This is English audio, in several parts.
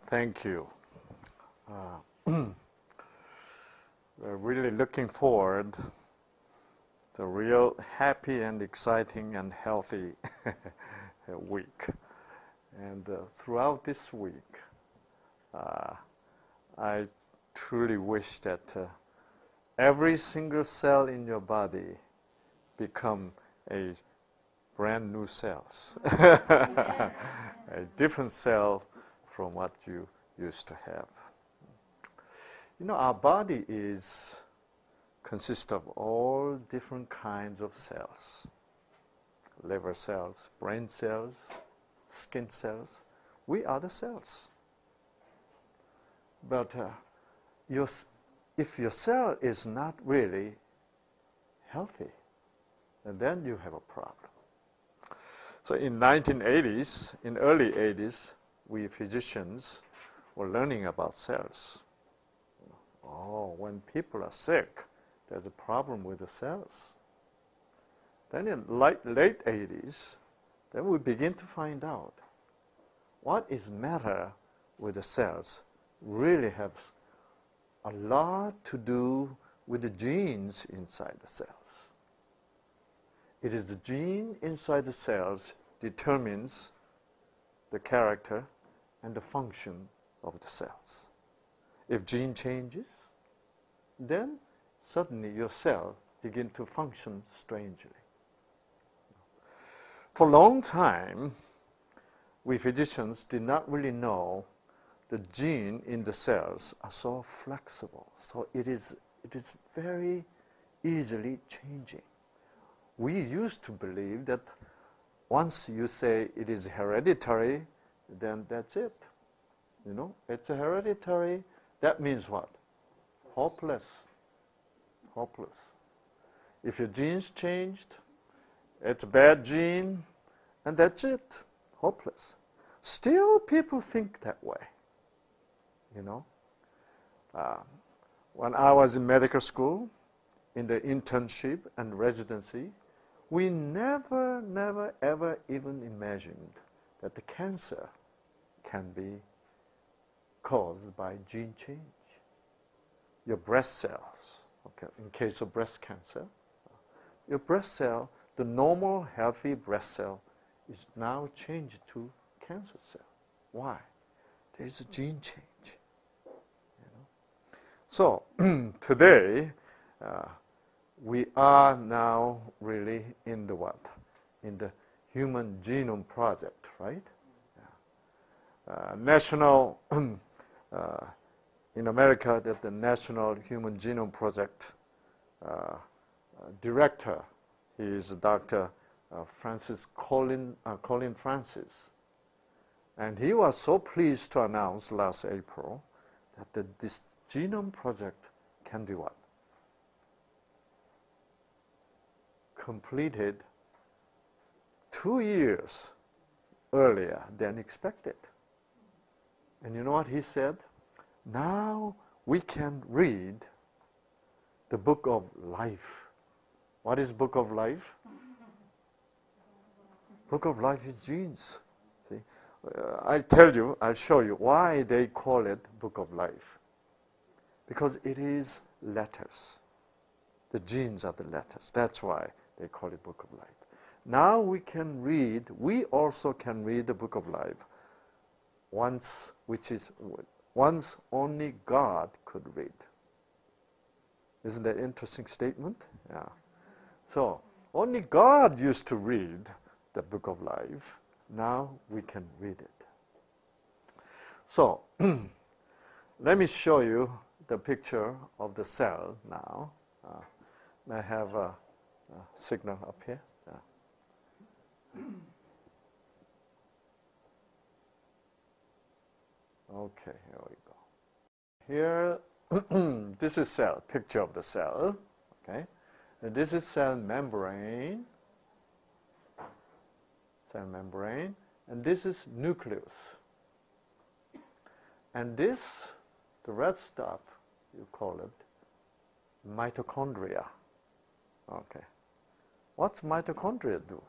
Thank you. We're really looking forward to a real happy and exciting and healthy week. And throughout this week, I truly wish that every single cell in your body become a brand new cells, a different cell from what you used to have. You know, our body consists of all different kinds of cells. Liver cells, brain cells, skin cells. We are the cells. But if your cell is not really healthy, then you have a problem. So in 1980s, in early 80s, we physicians were learning about cells. Oh, when people are sick, there's a problem with the cells. Then in late 80s, then we begin to find out what is matter with the cells really has a lot to do with the genes inside the cells. It is the gene inside the cells determines the character and the function of the cells. If gene changes, then suddenly your cell begin to function strangely. For a long time, we physicians did not really know the gene in the cells are so flexible. So it is very easily changing. We used to believe that once you say it is hereditary, then that's it. You know, it's hereditary. That means what? Hopeless. Hopeless. If your genes changed, it's a bad gene, and that's it. Hopeless. Still, people think that way. You know, when I was in medical school, in the internship and residency, we never, ever even imagined that the cancer can be caused by gene change. Your breast cells, okay, in case of breast cancer, your breast cell, the normal healthy breast cell, is now changed to cancer cell. Why? There is a gene change. So today, we are now really in the what? In the Human Genome Project, right? Yeah. National, in America, that the National Human Genome Project director, he is Dr. Colin Francis. And he was so pleased to announce last April that this Genome Project can be what? Completed 2 years earlier than expected. And you know what he said? Now we can read the book of life. What is book of life? Book of life is genes. See? I'll show you why they call it book of life. Because it is letters. The genes are the letters. That's why they call it book of life. Now we also can read the book of life once only God could read. Isn't that an interesting statement? Yeah. So, only God used to read the book of life. Now we can read it. So, let me show you the picture of the cell now. I have a signal up here. Okay, here we go. Here, this is cell, picture of the cell. Okay, and this is cell membrane. Cell membrane, and this is nucleus. And this, the red stuff, you call it mitochondria. Okay. What's mitochondria do?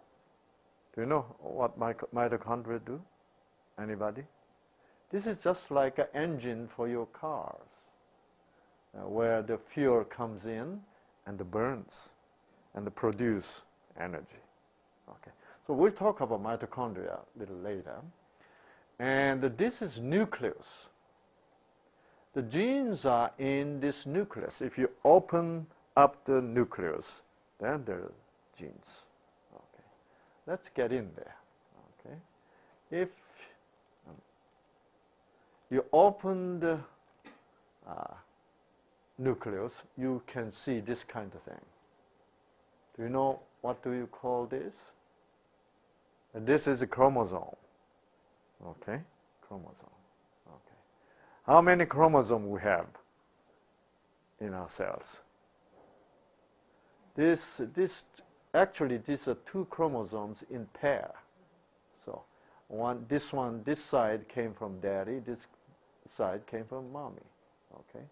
Do you know what mitochondria do? Anybody? This is just like an engine for your cars, where the fuel comes in and burns and produce energy. Okay. So we'll talk about mitochondria a little later. And this is nucleus. The genes are in this nucleus. If you open up the nucleus, then there are genes. Okay. Let's get in there. Okay. If you open the nucleus, you can see this kind of thing. Do you know what do you call this? And this is a chromosome. Okay, chromosome. Okay. How many chromosomes we have in our cells? Actually, these are two chromosomes in pair. So this side came from daddy, this side came from mommy. Okay,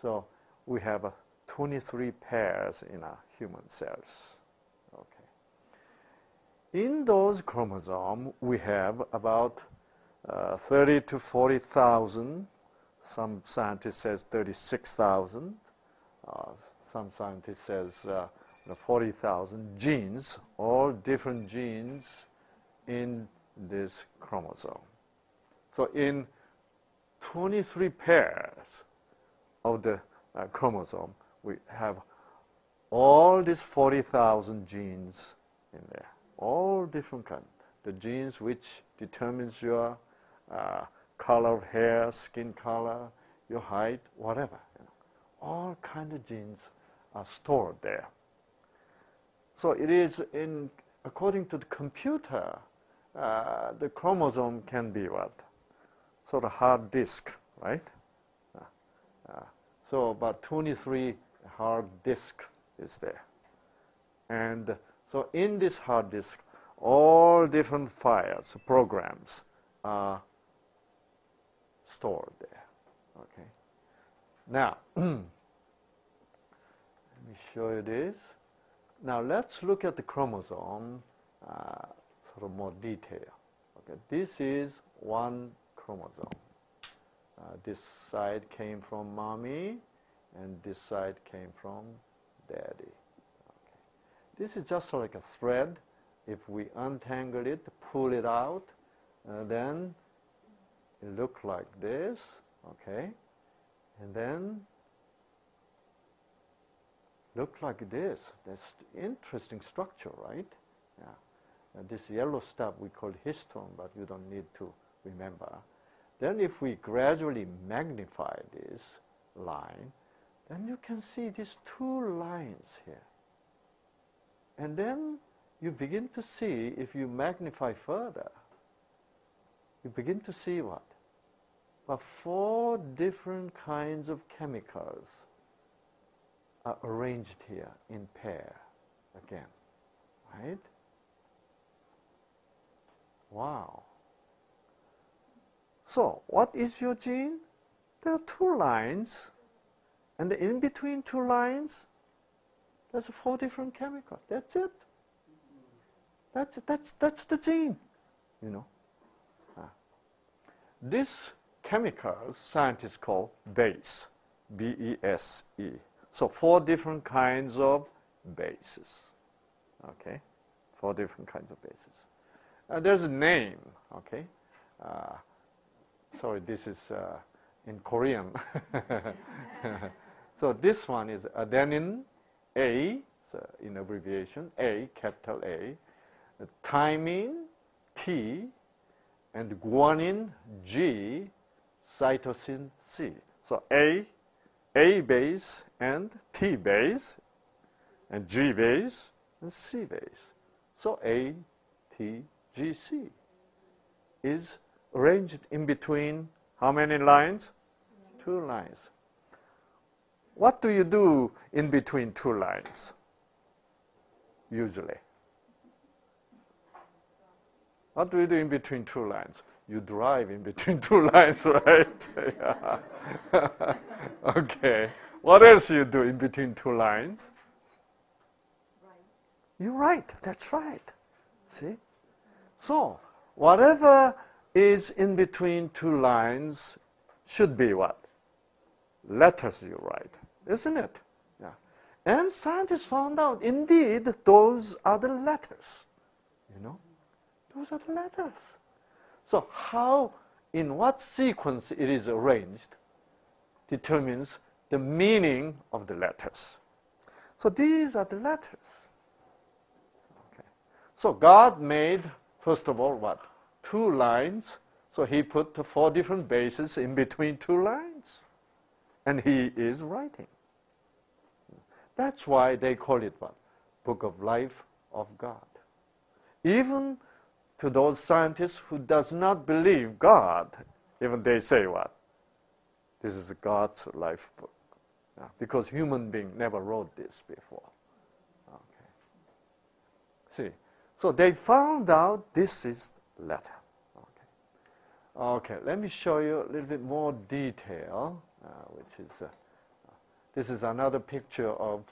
so we have 23 pairs in our human cells. Okay, in those chromosomes we have about 30 to 40,000. Some scientists says 36,000. Some scientists says 40,000 genes, all different genes in this chromosome. So in 23 pairs of the chromosome, we have all these 40,000 genes in there, all different kinds. The genes which determines your color of hair, skin color, your height, whatever. You know. All kinds of genes are stored there. So it is according to the computer, the chromosome can be what? Sort of hard disk, right? So about 23 hard disk is there. And so in this hard disk, all different files, programs are stored there. Okay. Now, let me show you this. Now let's look at the chromosome sort of more detail. Okay. This is one chromosome. This side came from mommy, and this side came from daddy. Okay. This is just like a thread. If we untangle it, pull it out, then it looks like this, okay? And then look like this. That's interesting structure, right? Yeah. This yellow stuff we call histone, but you don't need to remember. Then if we gradually magnify this line, then you can see these two lines here. And then you begin to see, if you magnify further, you begin to see what? Well, 4 different kinds of chemicals are arranged here in pair again, right? Wow. So, what is your gene? There are 2 lines, and in between 2 lines, there's 4 different chemicals. That's it. That's the gene, you know. This chemicals scientists call base, B-E-S-E. So 4 different kinds of bases. Okay, 4 different kinds of bases. There's a name. Okay. Sorry, this is in Korean. So this one is adenine, A, so in abbreviation, A, capital A, thymine, T, and guanine, G, cytosine, C. So A base and T base, and G base and C base. So A, T, G, C is arranged in between how many lines? 2 lines. What do you do in between 2 lines? Usually. What do you do in between 2 lines? You drive in between 2 lines, right? Okay. What else you do in between 2 lines? You write. That's right. See? So, whatever is in between two lines should be what? Letters you write, isn't it? Yeah. And scientists found out, indeed, those are the letters. You know? Those are the letters. So how, in what sequence it is arranged determines the meaning of the letters. So these are the letters. Okay. So God made, first of all, what? 2 lines. So he put the 4 different bases in between 2 lines. And he is writing. That's why they call it what? Book of Life of God. Even to those scientists who does not believe God, even they say what? This is God's life book. Yeah, because human being never wrote this before. Okay. See, so they found out this is letter. Okay, let me show you a little bit more detail, which is, this is another picture of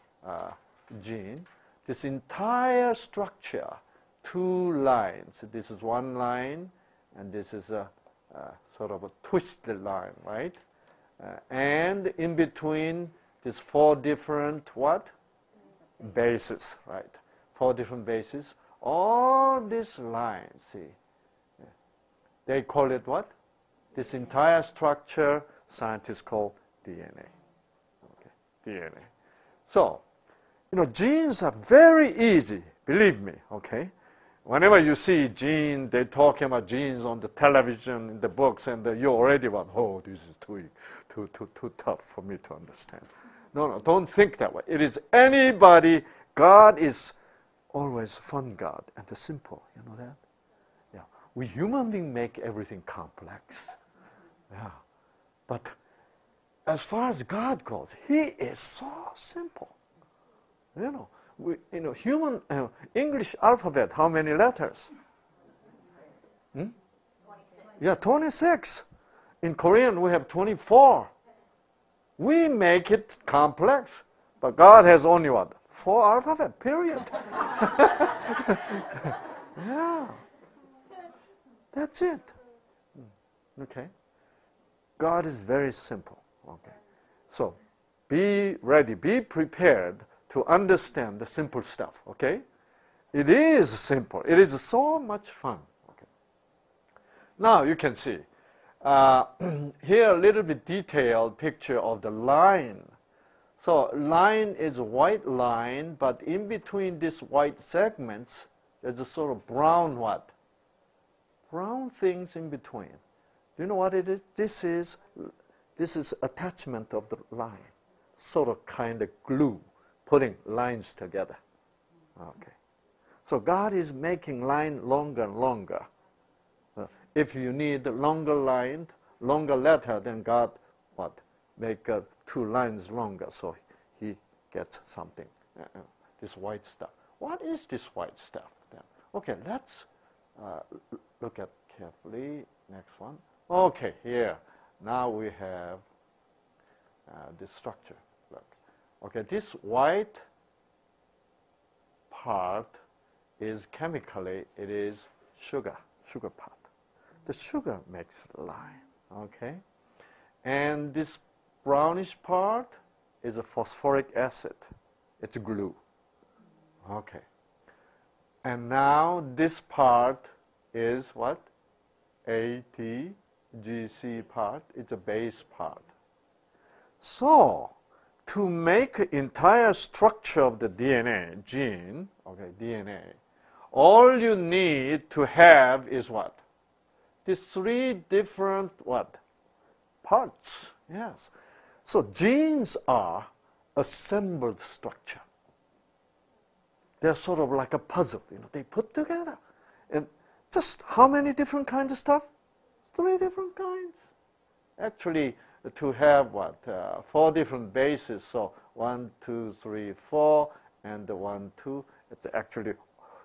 gene. This entire structure, 2 lines. This is 1 line, and this is a sort of a twisted line, right? And in between, these 4 different what? Bases, right? 4 different bases. All these lines, see, they call it what? This entire structure, scientists call DNA. Okay, DNA. So, you know, genes are very easy, believe me, okay? Whenever you see gene, they're talking about genes on the television, in the books, and you already want, oh, this is too tough for me to understand. No, don't think that way. It is anybody. God is always fun God and the simple, you know that? Yeah. We human beings make everything complex. Yeah. But as far as God goes, he is so simple. You know, human English alphabet, how many letters? Yeah, 26. In Korean, we have 24. We make it complex, but God has only what? 4 alphabet, period. Yeah. That's it. Okay. God is very simple. Okay. So, be ready, be prepared to understand the simple stuff, okay? It is simple. It is so much fun. Okay. Now you can see here a little bit detailed picture of the line. So line is a white line, but in between these white segments, there's a sort of brown what? Brown things in between. Do you know what it is? This is attachment of the line, sort of kind of glue, putting lines together. Okay. So God is making line longer and longer. If you need longer line, longer letter, then God what? Make 2 lines longer, so he gets something. This white stuff. What is this white stuff then? Okay, let's look at carefully. Next one. Okay, here. Now we have this structure. Look. Okay, this white part is chemically, it is sugar part. The sugar makes the line, okay? And this brownish part is a phosphoric acid. It's glue, okay? And now this part is what? ATGC part. It's a base part. So, to make entire structure of the DNA, gene, okay, DNA, all you need to have is what? These 3 different what? Parts, yes. So genes are assembled structure. They're sort of like a puzzle, you know, they put together. And just how many different kinds of stuff? 3 different kinds. Actually, to have what? 4 different bases, so 1, 2, 3, 4, and the 1, 2. It's actually,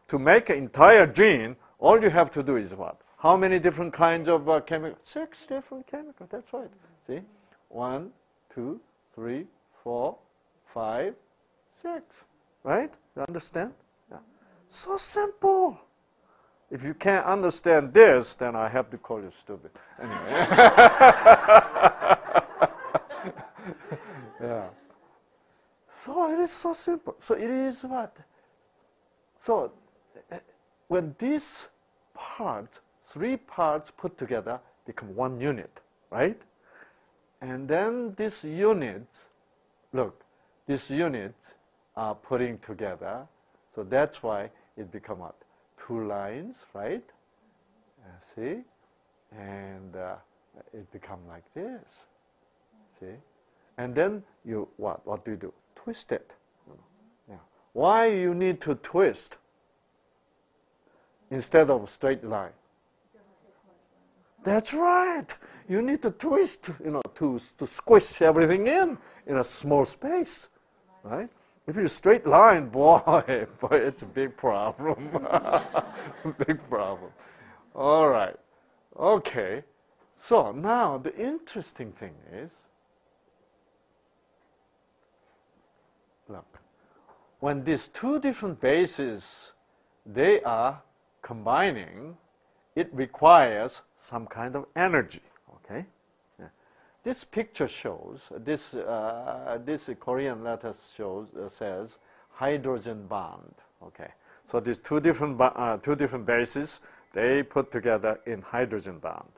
to make an entire gene, all you have to do is what? How many different kinds of chemicals? 6 different chemicals, that's right. See? 1, 2, 3, 4, 5, 6. Right? You understand? Yeah. So simple. If you can't understand this, then I have to call you stupid. Anyway. Yeah. So it is so simple. So it is what? So when these parts, 3 parts put together, become 1 unit, right? And then this unit, look, these units are putting together. So that's why it become what? 2 lines, right? See? And it become like this. See? And then you what? What do you do? Twist it. Yeah. Why you need to twist instead of a straight line? That's right. You need to twist, to squish everything in a small space, right? If you straight line, boy, it's a big problem. Big problem. All right. Okay. So now the interesting thing is, look, when these 2 different bases, they are combining, it requires some kind of energy, okay? Yeah. This picture shows, this Korean letter says hydrogen bond, okay? So these 2 different bases, they put together in hydrogen bond.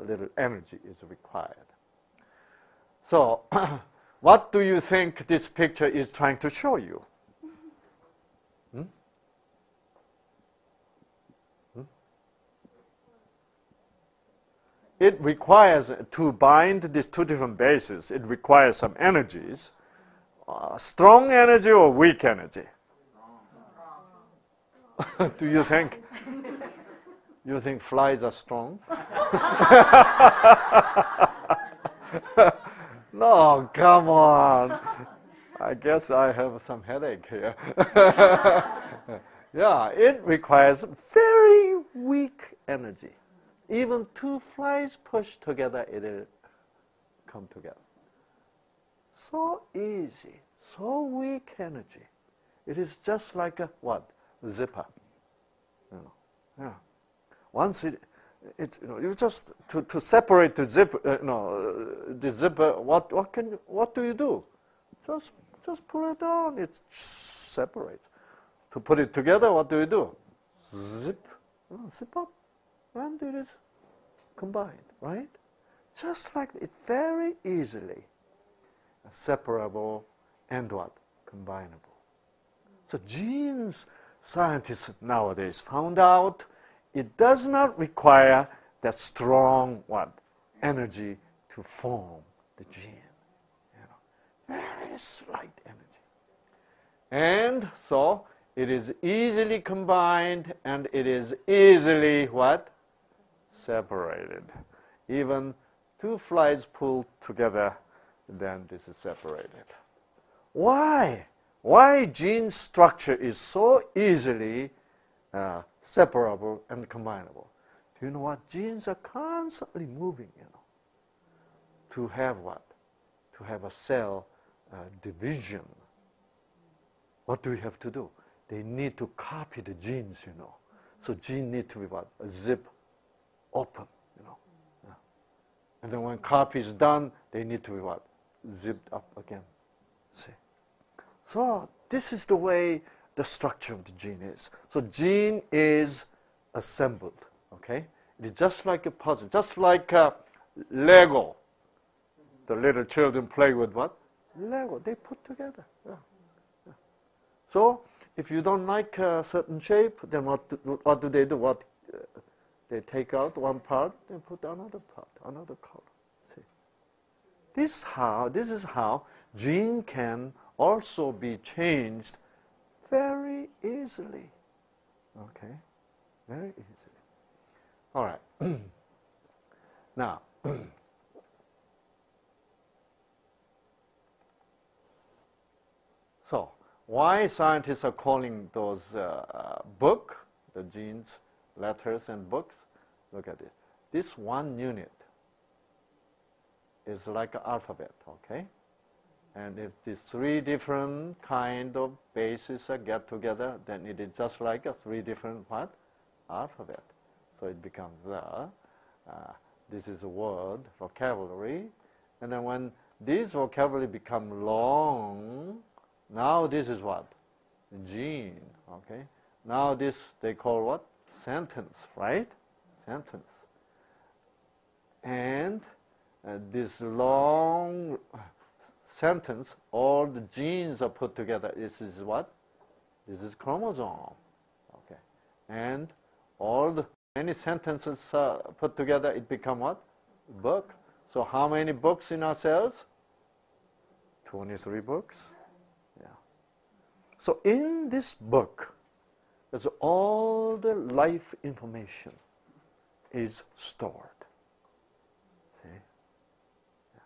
Little energy is required. So what do you think this picture is trying to show you? It requires, to bind these 2 different bases, it requires some energies. Strong energy or weak energy? Do you think? You think flies are strong? No, come on. I guess I have some headache here. Yeah, it requires very weak energy. Even 2 flies pushed together, it will come together. So easy, so weak energy. It is just like a what? Zipper. Yeah. Once you just to separate the zipper. The zipper. What do you do? Just pull it down. It separates. To put it together, what do you do? Zip up. And it is combined, right? Just like it, very easily separable and what? Combinable. So genes, scientists nowadays found out it does not require that strong what? Energy to form the gene. Very slight energy. And so it is easily combined and it is easily what? Separated. Even 2 flies pulled together, then this is separated. Why? Why gene structure is so easily separable and combinable? Do you know what? Genes are constantly moving, to have what? To have a cell division. What do we have to do? They need to copy the genes, So gene need to be what? A zip open, Yeah. And then when copy is done, they need to be what? Zipped up again. See? So this is the way the structure of the gene is. So gene is assembled, okay? It is just like a puzzle, just like Lego. The little children play with what? Lego. They put together. Yeah. So if you don't like a certain shape, then what do they do? They take out one part and put another part, another color. See? This is how gene can also be changed very easily. Okay? Very easily. All right. Now, so why scientists are calling those book, the genes, letters and books? Look at it. This 1 unit is like an alphabet, okay? And if these 3 different kind of bases get together, then it is just like a 3 different what? alphabet. So it becomes this is a word, vocabulary. And then when these vocabulary become long, now this is what? Gene, okay? Now this they call what? Sentence, right? Sentence. And this long sentence, all the genes are put together. This is what? This is chromosome, okay? And all the many sentences put together, it become what? Book. So how many books in our cells? 23 books. Yeah. So in this book, there's all the life information is stored. See? Yeah.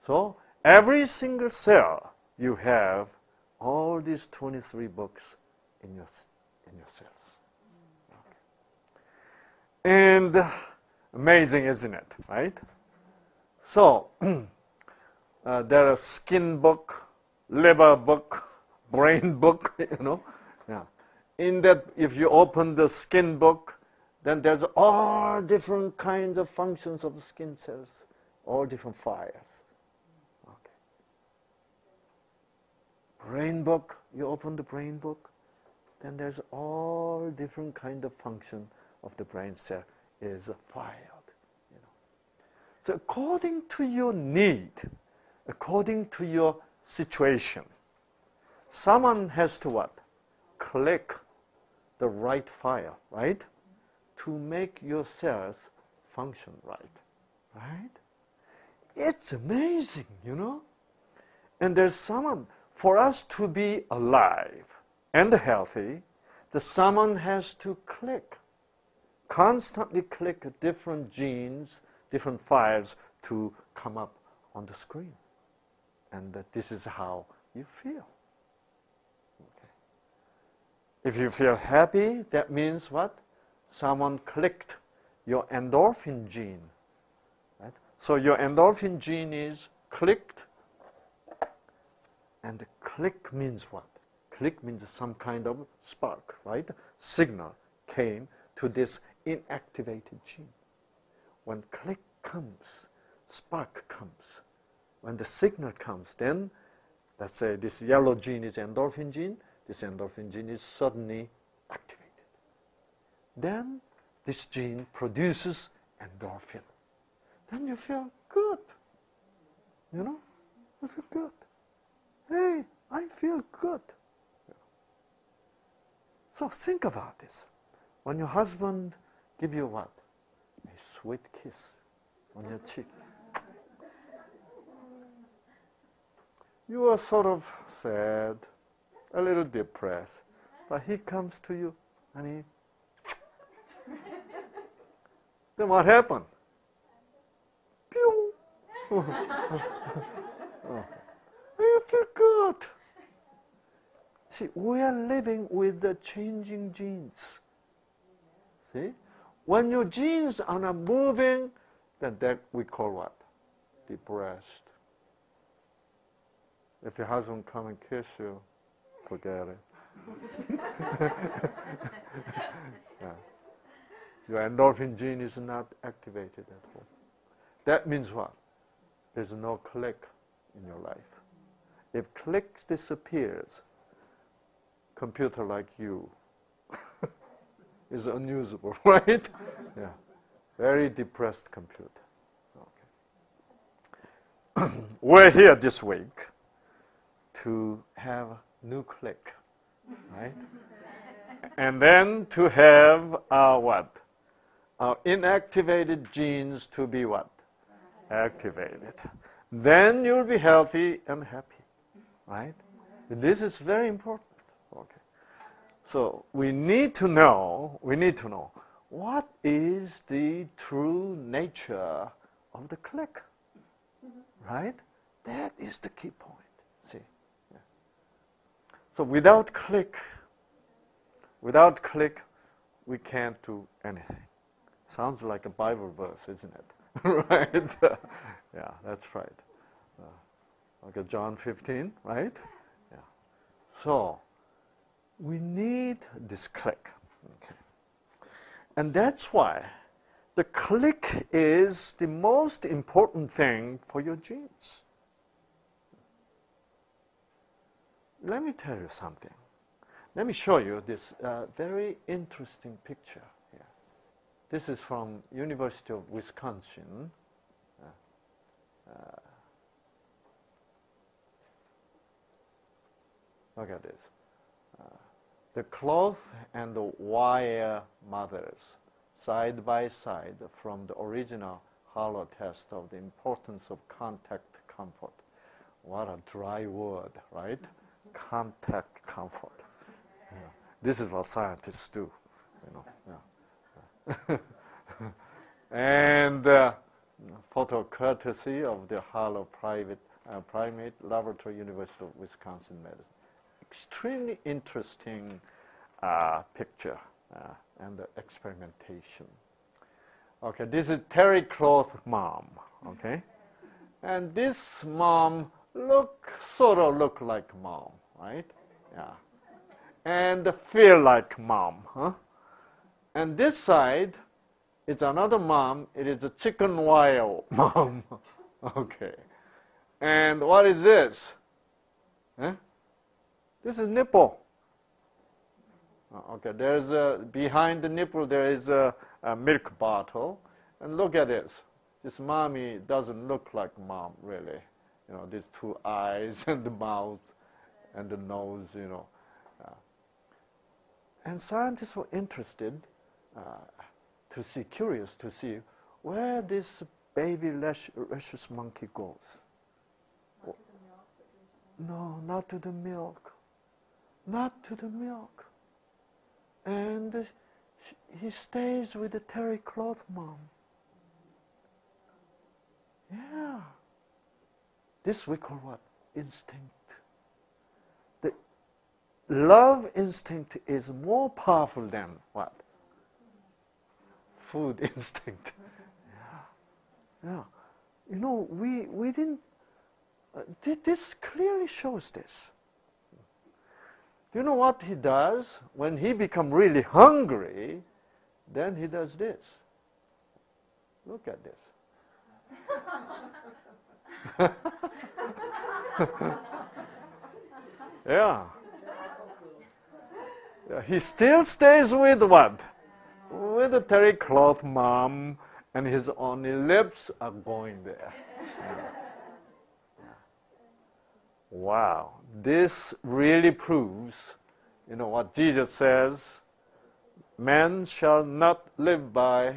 So every single cell you have all these 23 books in your cells. Okay. And amazing, isn't it? Right? So there are skin book, liver book, brain book, you know. Yeah. In that, if you open the skin book, then there's all different kinds of functions of the skin cells, all different files. Okay. Brain book, you open the brain book, then there's all different kind of function of the brain cell is filed. You know. So according to your need, according to your situation, someone has to what? Click the right file, right? To make your cells function right, right? It's amazing, you know? And there's someone, for us to be alive and healthy, someone has to click, constantly click different genes, different files to come up on the screen. And this is how you feel. Okay. If you feel happy, that means what? Someone clicked your endorphin gene. Right? So your endorphin gene is clicked, and the click means what? Click means some kind of spark, right? Signal came to this inactivated gene. When click comes, spark comes. When the signal comes, then let's say this yellow gene is endorphin gene. This endorphin gene is suddenly activated. Then this gene produces endorphin. Then you feel good. You know? You feel good. Hey, I feel good. So think about this. When your husband gives you what? A sweet kiss on your cheek. You are sort of sad, a little depressed, but he comes to you and he... Then what happened? Pew! Oh. You feel good. See, we are living with the changing genes. See? When your genes are not moving, then that we call what? Depressed. If your husband come and kiss you, forget it. Yeah. Your endorphin gene is not activated at all. That means what? There's no click in your life. If click disappears, computer like you is unusable, right? Yeah. Very depressed computer. Okay. We're here this week to have new click, right? And then to have what? Our inactivated genes to be what? Activated. Then you'll be healthy and happy, right? This is very important. Okay. So we need to know what is the true nature of the click, right? That is the key point. See? Yeah. So without click, we can't do anything. Sounds like a Bible verse, isn't it? Right? Yeah, that's right. Like John 15, right? Yeah. So we need this click. Okay. And that's why the click is the most important thing for your genes. Let me tell you something. Let me show you this very interesting picture here. This is from University of Wisconsin. Look at this. The cloth and the wire mothers, side by side, from the original hollow test of the importance of contact comfort. What a dry word, right? Contact comfort. Yeah. This is what scientists do, you know. Yeah. And photo courtesy of the Hollow Primate Laboratory, University of Wisconsin Medicine. Extremely interesting picture and the experimentation. Okay, this is terry cloth mom. Okay, and this mom sort of look like mom, right? Yeah, and feel like mom, huh? And this side, it's another mom. It is a chicken wire mom. Okay, and what is this? Huh? This is nipple. Okay, there's behind the nipple there is a milk bottle, and look at this. This mommy doesn't look like mom really. You know, these two eyes and the mouth and the nose. You know, and scientists were interested curious to see where this baby rhesus monkey goes. No, not to the milk. Not to the milk. And he stays with the terry cloth mom. Yeah. This we call what? Instinct. The love instinct is more powerful than what? Food instinct. Yeah. Yeah. You know, we didn't, this clearly shows this. You know what he does? When he becomes really hungry, then he does this. Look at this. Yeah. He still stays with what? With the terry cloth mom, and his only lips are going there. Yeah. Wow, this really proves, you know, what Jesus says, man shall not live by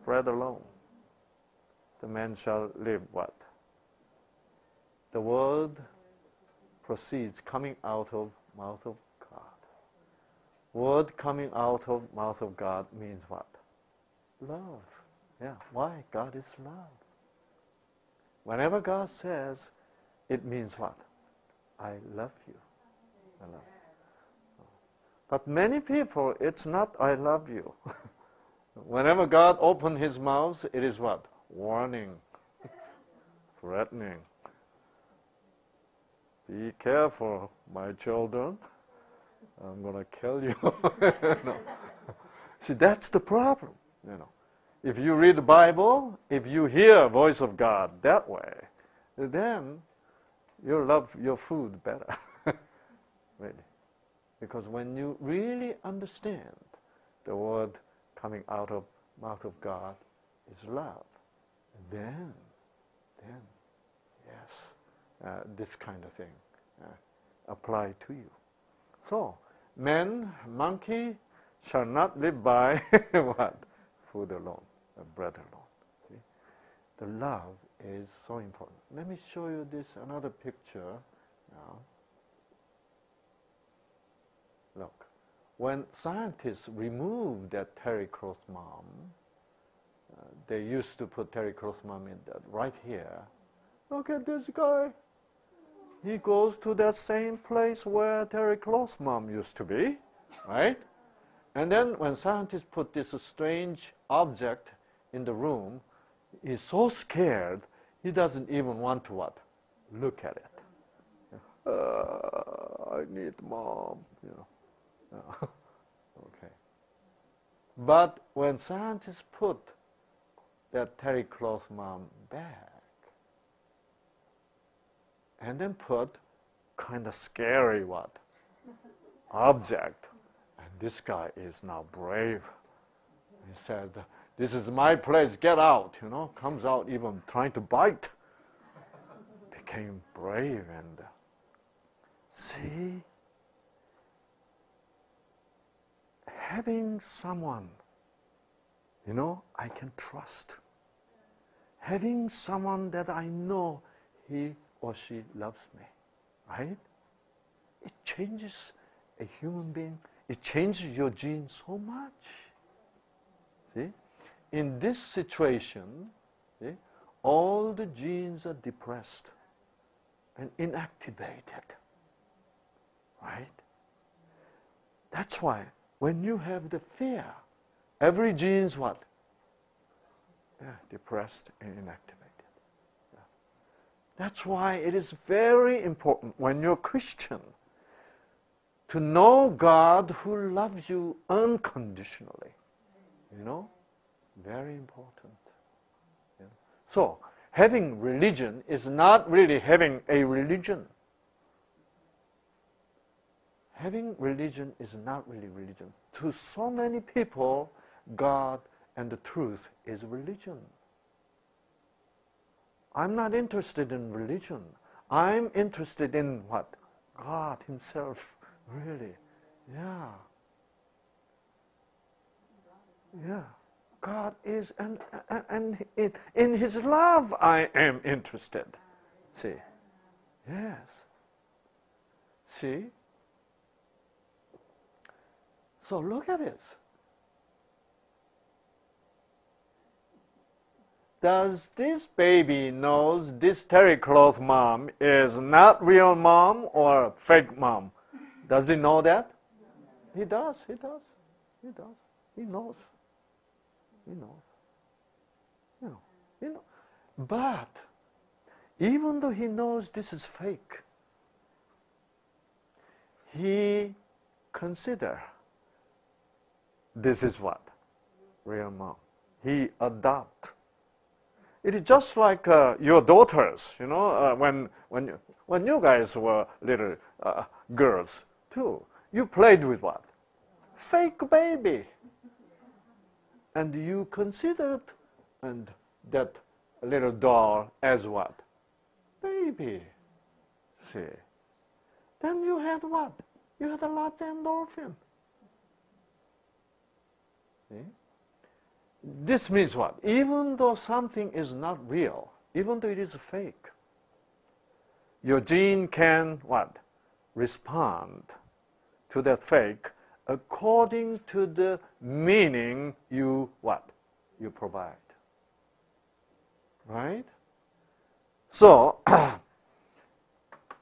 bread alone. The man shall live what? The word proceeds coming out of mouth of God. Word coming out of mouth of God means what? Love. Yeah, why? God is love. Whenever God says, it means what? I love you. I love you. But many people, it's not I love you. Whenever God opens his mouth, it is what? Warning, threatening. Be careful, my children. I'm going to kill you. No. See, that's the problem. You know, if you read the Bible, if you hear a voice of God that way, then you'll love your food better, really. Because when you really understand the word coming out of mouth of God is love, then yes, this kind of thing apply to you. So, man, monkey shall not live by what? Food alone, bread alone. See? The love is so important. Let me show you this another picture now. Look, when scientists removed that terry cloth mom, they used to put terry cloth mom in that right here. Look at this guy. He goes to that same place where terry cloth mom used to be, right? And then when scientists put this strange object in the room, he's so scared, he doesn't even want to what? Look at it. I need mom, you know. Okay. But when scientists put that terry cloth mom back and then put kind of scary what? Object. And this guy is now brave. He said, this is my place, get out, you know, comes out even trying to bite. Became brave and see, having someone, you know, I can trust. Having someone that I know he or she loves me, right? It changes a human being. It changes your genes so much. See? In this situation, see, all the genes are depressed and inactivated, right? That's why when you have the fear, every gene's what? Yeah, depressed and inactivated. Yeah. That's why it is very important when you're Christian to know God who loves you unconditionally. You know? Very important. Yeah. So, having religion is not really having a religion. Having religion is not really religion. To so many people, God and the truth is religion. I'm not interested in religion. I'm interested in what? God Himself, really. Yeah. Yeah. God is, and in His love I am interested. See? Yes. See? So look at this. Does this baby knows this terry cloth mom is not real mom or fake mom? Does he know that? He does, he does, he does. He knows. He knows. You know. But even though he knows this is fake, he consider this is what? Real mom. He adopt. It is just like your daughters, you know, when you guys were little girls too. You played with what? Fake baby. And you considered and that little doll as what? Baby. See. Then you had what? You had a lot of endorphin. See? This means what? Even though something is not real, even though it is fake, your gene can what? Respond to that fake according to the meaning you what? You provide. Right? So,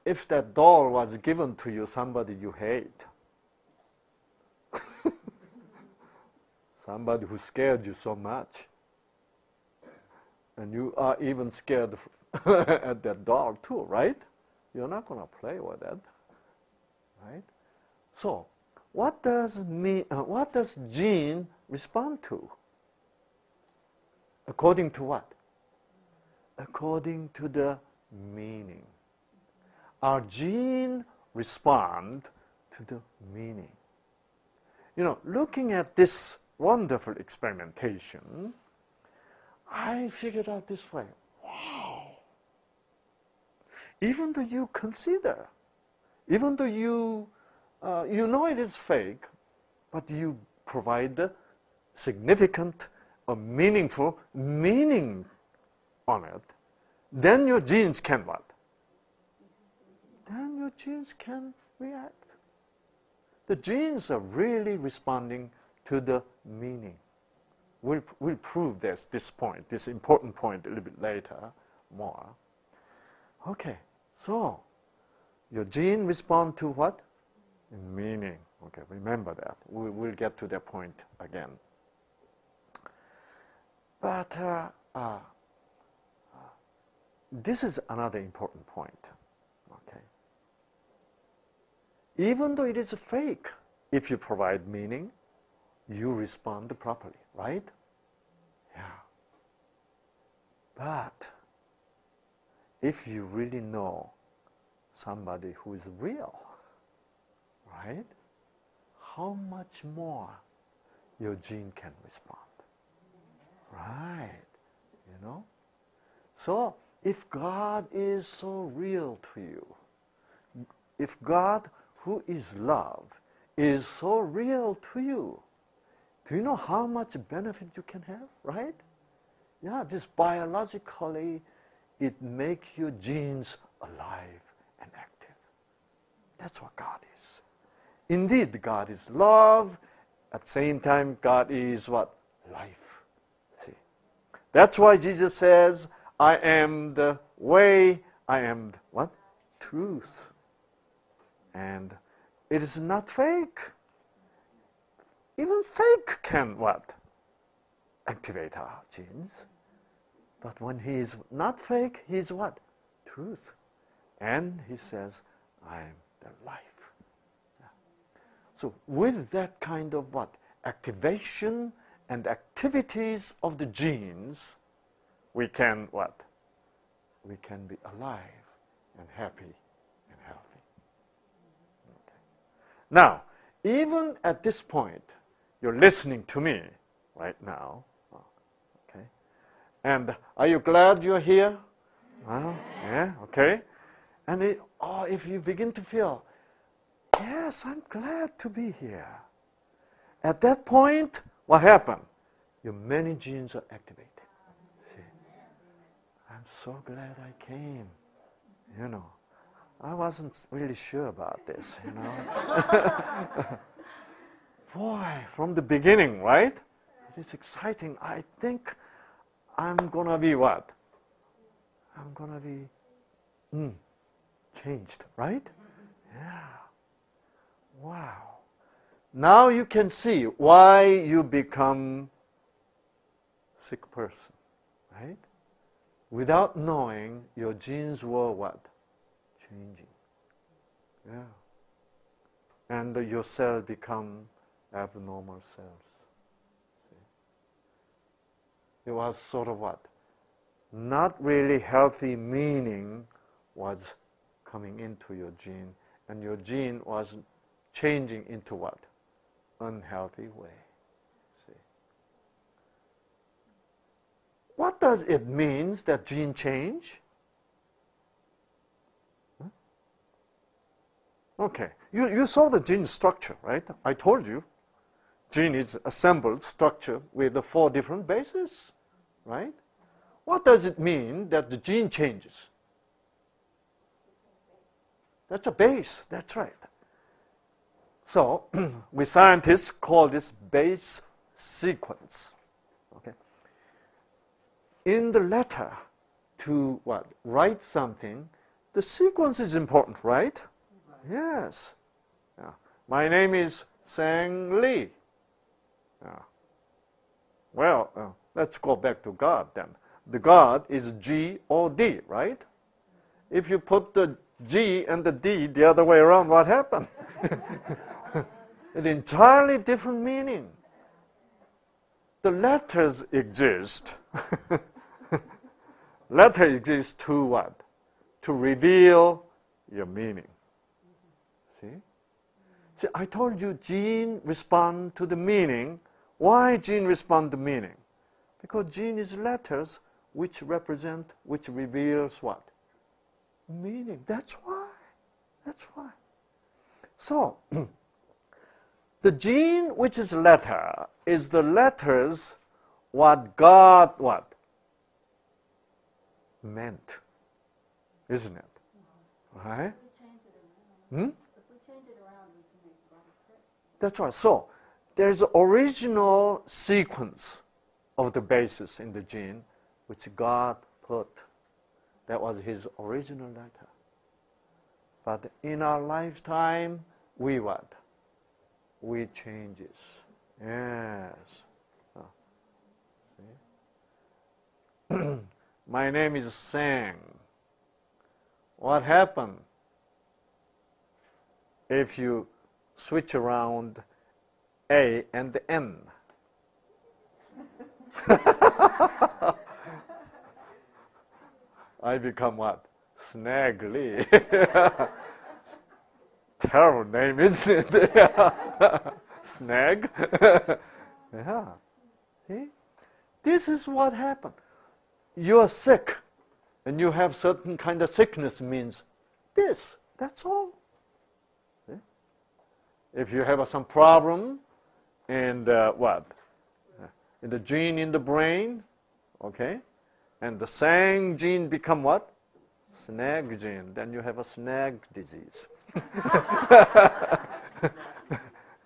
if that doll was given to you, somebody you hate, somebody who scared you so much, and you are even scared at that doll too, right? You're not going to play with that, right? So, what does gene respond to? According to what? According to the meaning. Our gene respond to the meaning. You know, looking at this wonderful experimentation, I figured out this way. Wow! Even though you consider, even though you know it is fake, but you provide the significant or meaningful meaning on it, then your genes can what? Then your genes can react. The genes are really responding to the meaning. We'll prove this point, this important point a little bit later, more. Okay, so your gene respond to what? Meaning. Okay, remember that. We'll get to that point again. But this is another important point. Okay. Even though it is fake, if you provide meaning, you respond properly, right? Yeah. But if you really know somebody who is real, right? How much more your gene can respond? Right, you know? So, if God is so real to you, if God, who is love, is so real to you, do you know how much benefit you can have, right? Yeah, just biologically, it makes your genes alive and active. That's what God is. Indeed, God is love. At the same time, God is what? Life. See? That's why Jesus says, I am the way, I am the what? Truth. And it is not fake. Even fake can what? Activate our genes. But when he is not fake, he is what? Truth. And he says, I am the life. Yeah. So with that kind of what? Activation and activities of the genes, we can what? We can be alive and happy and healthy. Okay. Now, even at this point, you're listening to me right now. Okay. And are you glad you're here? Well, yeah, okay. And if you begin to feel, yes, I'm glad to be here. At that point, what happened? Your many genes are activated. See? I'm so glad I came. You know, I wasn't really sure about this, you know. Boy, from the beginning, right? It is exciting. I think I'm going to be what? I'm going to be changed, right? Yeah. Wow. Now you can see why you become sick person, right? Without knowing, your genes were what? Changing. Yeah. And your cell become abnormal cells. See? It was sort of what? Not really healthy meaning was coming into your gene, and your gene was changing into what? Unhealthy way. See? What does it mean that gene change? Okay, you saw the gene structure, right? I told you, gene is assembled structure with the 4 different bases, right? What does it mean that the gene changes? That's a base, that's right. So, we scientists call this base sequence. Okay. In the letter to what? Write something, the sequence is important, right? Yes. Yeah. My name is Sang Lee. Yeah. Well, let's go back to God then. The God is G-O-D, right? If you put the G and the D the other way around, what happened? An entirely different meaning. The letters exist. Letters exist to what? To reveal your meaning. See, I told you gene respond to the meaning. Why gene respond to meaning? Because gene is letters which represent, which reveals what? Meaning. That's why. That's why. So, the gene which is letter is the letters what God what? Meant. Isn't it? Right? That's right. So, there's an original sequence of the bases in the gene which God put. That was his original letter. But in our lifetime, we what? We changes. Yes. Oh. My name is Sang. What happened if you switch around A and N. I become what? Snag Lee. Terrible name, isn't it? Snag. Yeah. See? This is what happened. You're sick, and you have certain kind of sickness means this. That's all. See? If you have some problem in the what? In the gene in the brain, okay? And the SANG gene become what? Snag gene. Then you have a snag disease.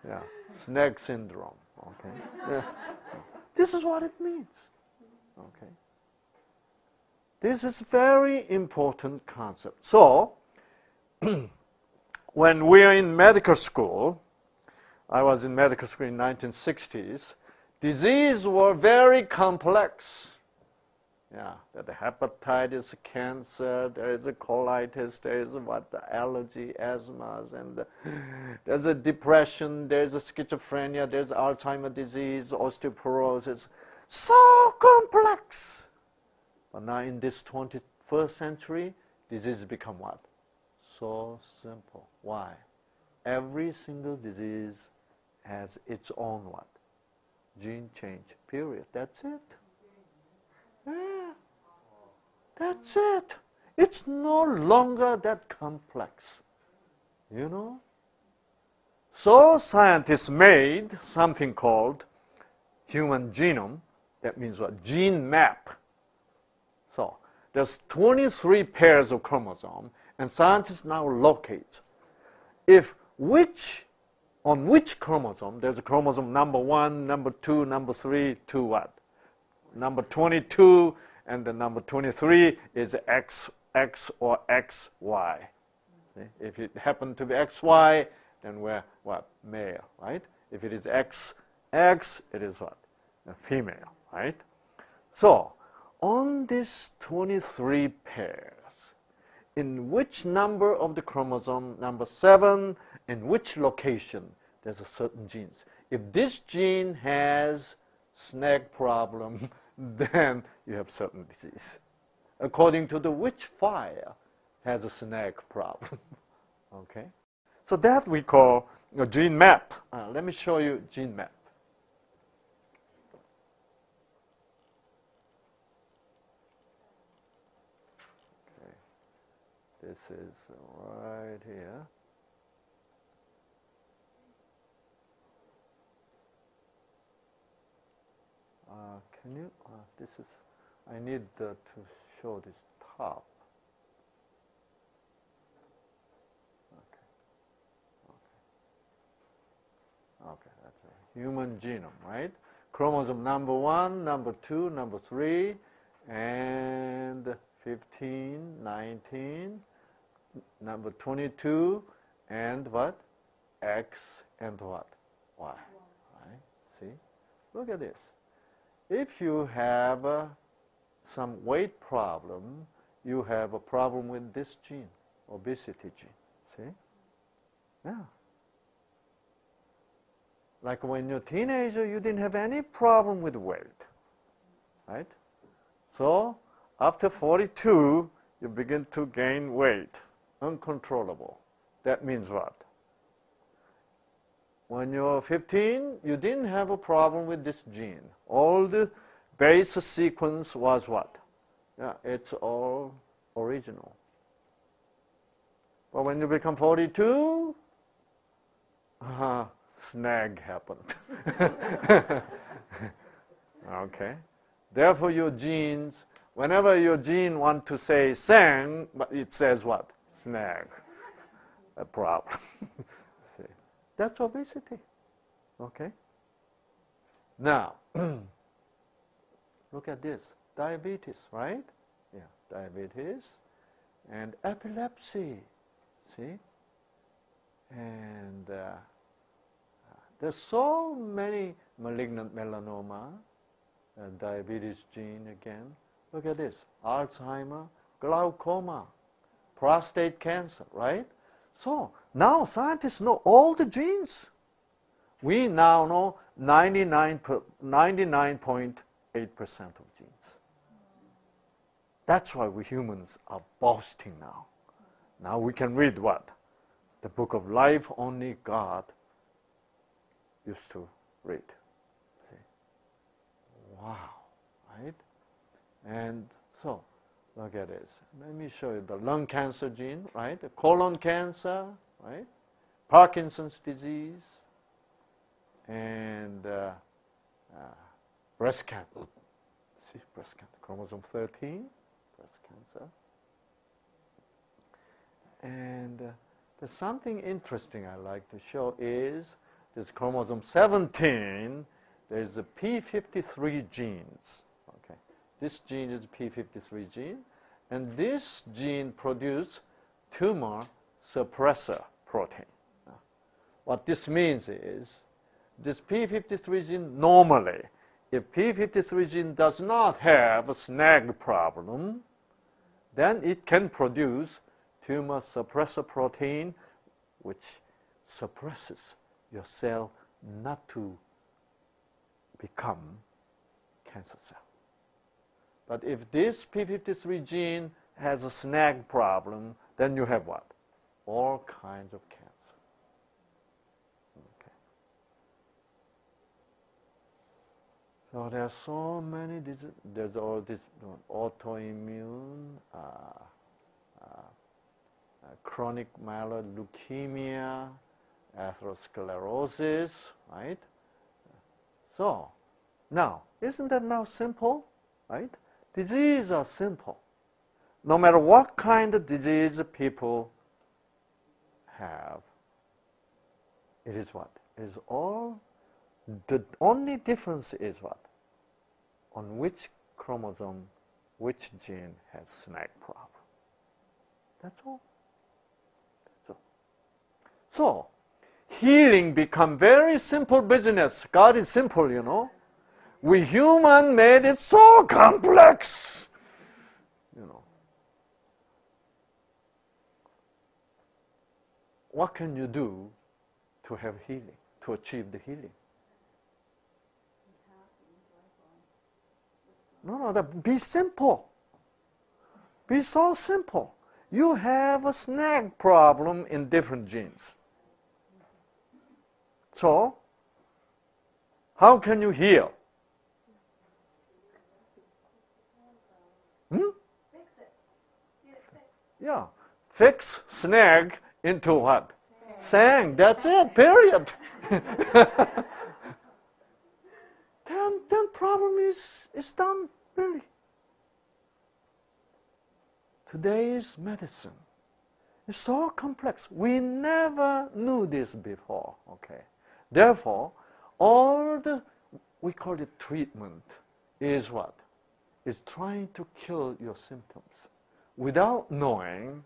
Yeah, snag syndrome. Okay. Yeah. This is what it means. Okay. This is very important concept. So, when we are in medical school, I was in medical school in 1960s, diseases were very complex. Yeah, the hepatitis, cancer, there is a colitis, there is what, the allergy, asthmas, and there's a depression, there's a schizophrenia, there's Alzheimer's disease, osteoporosis. So complex. But now in this 21st century, disease become what? So simple. Why? Every single disease has its own what? Gene change, period. That's it. Yeah. That's it. It's no longer that complex. You know? So scientists made something called human genome. That means what? Gene map. So there's 23 pairs of chromosomes, and scientists now locate if on which chromosome, there's a chromosome number 1, number 2, number 3, to what? Number 22 and the number 23 is XX or XY. See? If it happened to be XY, then we're what? Male, right? If it is XX, it is what? A female, right? So, on these 23 pairs, in which number of the chromosome, number 7, in which location, there's a certain genes. If this gene has snag problem, then you have certain disease. According to the which file has a snag problem. Okay? So that we call a gene map. Let me show you gene map. Okay. This is right here. Can you, this is, I need to show this top. Okay, that's a human genome, right? Chromosome number 1, number 2, number 3, and 15, 19, number 22, and what? X and what? Y, right? See? Look at this. If you have some weight problem, you have a problem with this gene, obesity gene. See? Yeah. Like when you're a teenager, you didn't have any problem with weight, right? So after 42, you begin to gain weight, uncontrollable. That means what? When you're 15, you didn't have a problem with this gene. All the base sequence was what? Yeah, it's all original. But when you become 42, snag happened. Okay. Therefore, your genes, whenever your gene want to say sang, but it says what? Snag. A problem. See? That's obesity. Okay. Now, look at this. Diabetes, right? Yeah, diabetes and epilepsy. See? And there's so many malignant melanoma, diabetes gene again. Look at this. Alzheimer, glaucoma, prostate cancer, right? So now scientists know all the genes. We now know 99.8% of genes. That's why we humans are boasting now. Now we can read what? The book of life only God used to read. See? Wow, right? And so, look at this. Let me show you the lung cancer gene, right? The colon cancer, right? Parkinson's disease, and breast cancer. See, breast cancer, chromosome 13, breast cancer. And there's something interesting I like to show is this chromosome 17, there's a p53 genes. Okay, this gene is p53 gene, and this gene produces tumor suppressor protein. What this means is, this p53 gene normally, if p53 gene does not have a snag problem, then it can produce tumor suppressor protein, which suppresses your cell not to become cancer cell. But if this p53 gene has a snag problem, then you have what? All kinds of cancer. Okay. So there are so many diseases. There's all this autoimmune, chronic myeloid leukemia, atherosclerosis, right? So, now, isn't that now simple, right? Diseases are simple. No matter what kind of disease people have, it is what? It is all, the only difference is what? On which chromosome, which gene has snag problem. That's all. So, healing become very simple business. God is simple, you know. We human made it so complex, you know. What can you do to have healing, to achieve the healing? No, be simple. Be so simple. You have a snag problem in different genes. So, how can you heal? Fix it. Yeah. Fix snag into what? Sang. That's it, period. then problem is done, really. Today's medicine is so complex. We never knew this before, okay? Therefore, all the, we call it treatment, is what? Is trying to kill your symptoms without knowing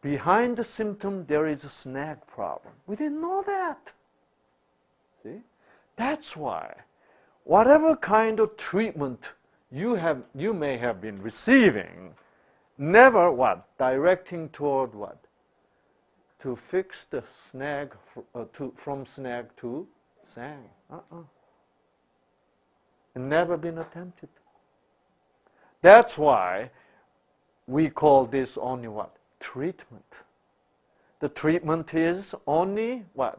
behind the symptom there is a snag problem. We didn't know that. See? That's why whatever kind of treatment you may have been receiving, never what? Directing toward what? To fix the snag, from snag to sang. Never been attempted. That's why we call this only what? Treatment. The treatment is only what?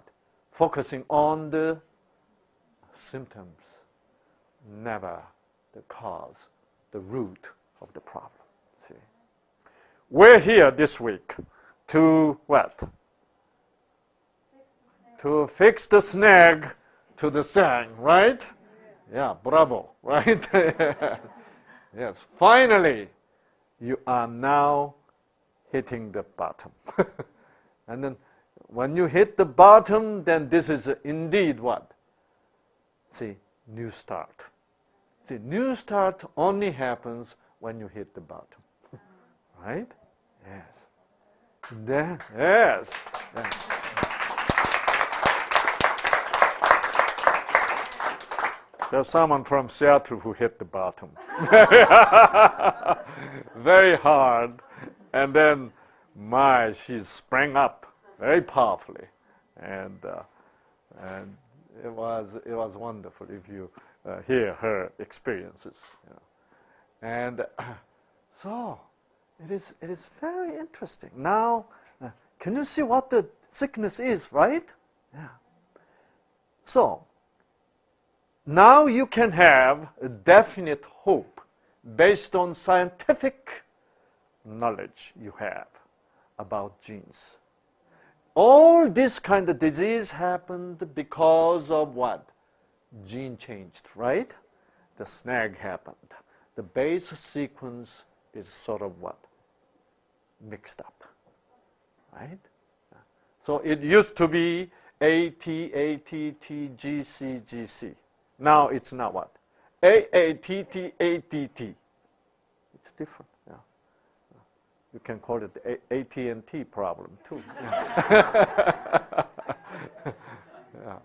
Focusing on the symptoms, never the cause, the root of the problem. See? We're here this week to what? To fix the snag to the sang, right? Yeah, bravo, right? Yes, finally, you are now hitting the bottom. And then when you hit the bottom, then this is indeed what? See, new start. See, new start only happens when you hit the bottom. Right? Yes. Then, yes. Yes. There's someone from Seattle who hit the bottom. Very hard. And then, she sprang up very powerfully. And And it was wonderful if you hear her experiences. You know. And so it is very interesting. Now, can you see what the sickness is, right? Yeah. So now you can have a definite hope based on scientific knowledge you have about genes. All this kind of disease happened because of what? Gene changed, right? The snag happened. The base sequence is sort of what? Mixed up, right? So it used to be AT, ATT, GC, GC. Now it's now what? AATT, ATT. It's different. Yeah. You can call it the AT&T problem too. Yeah. Yeah.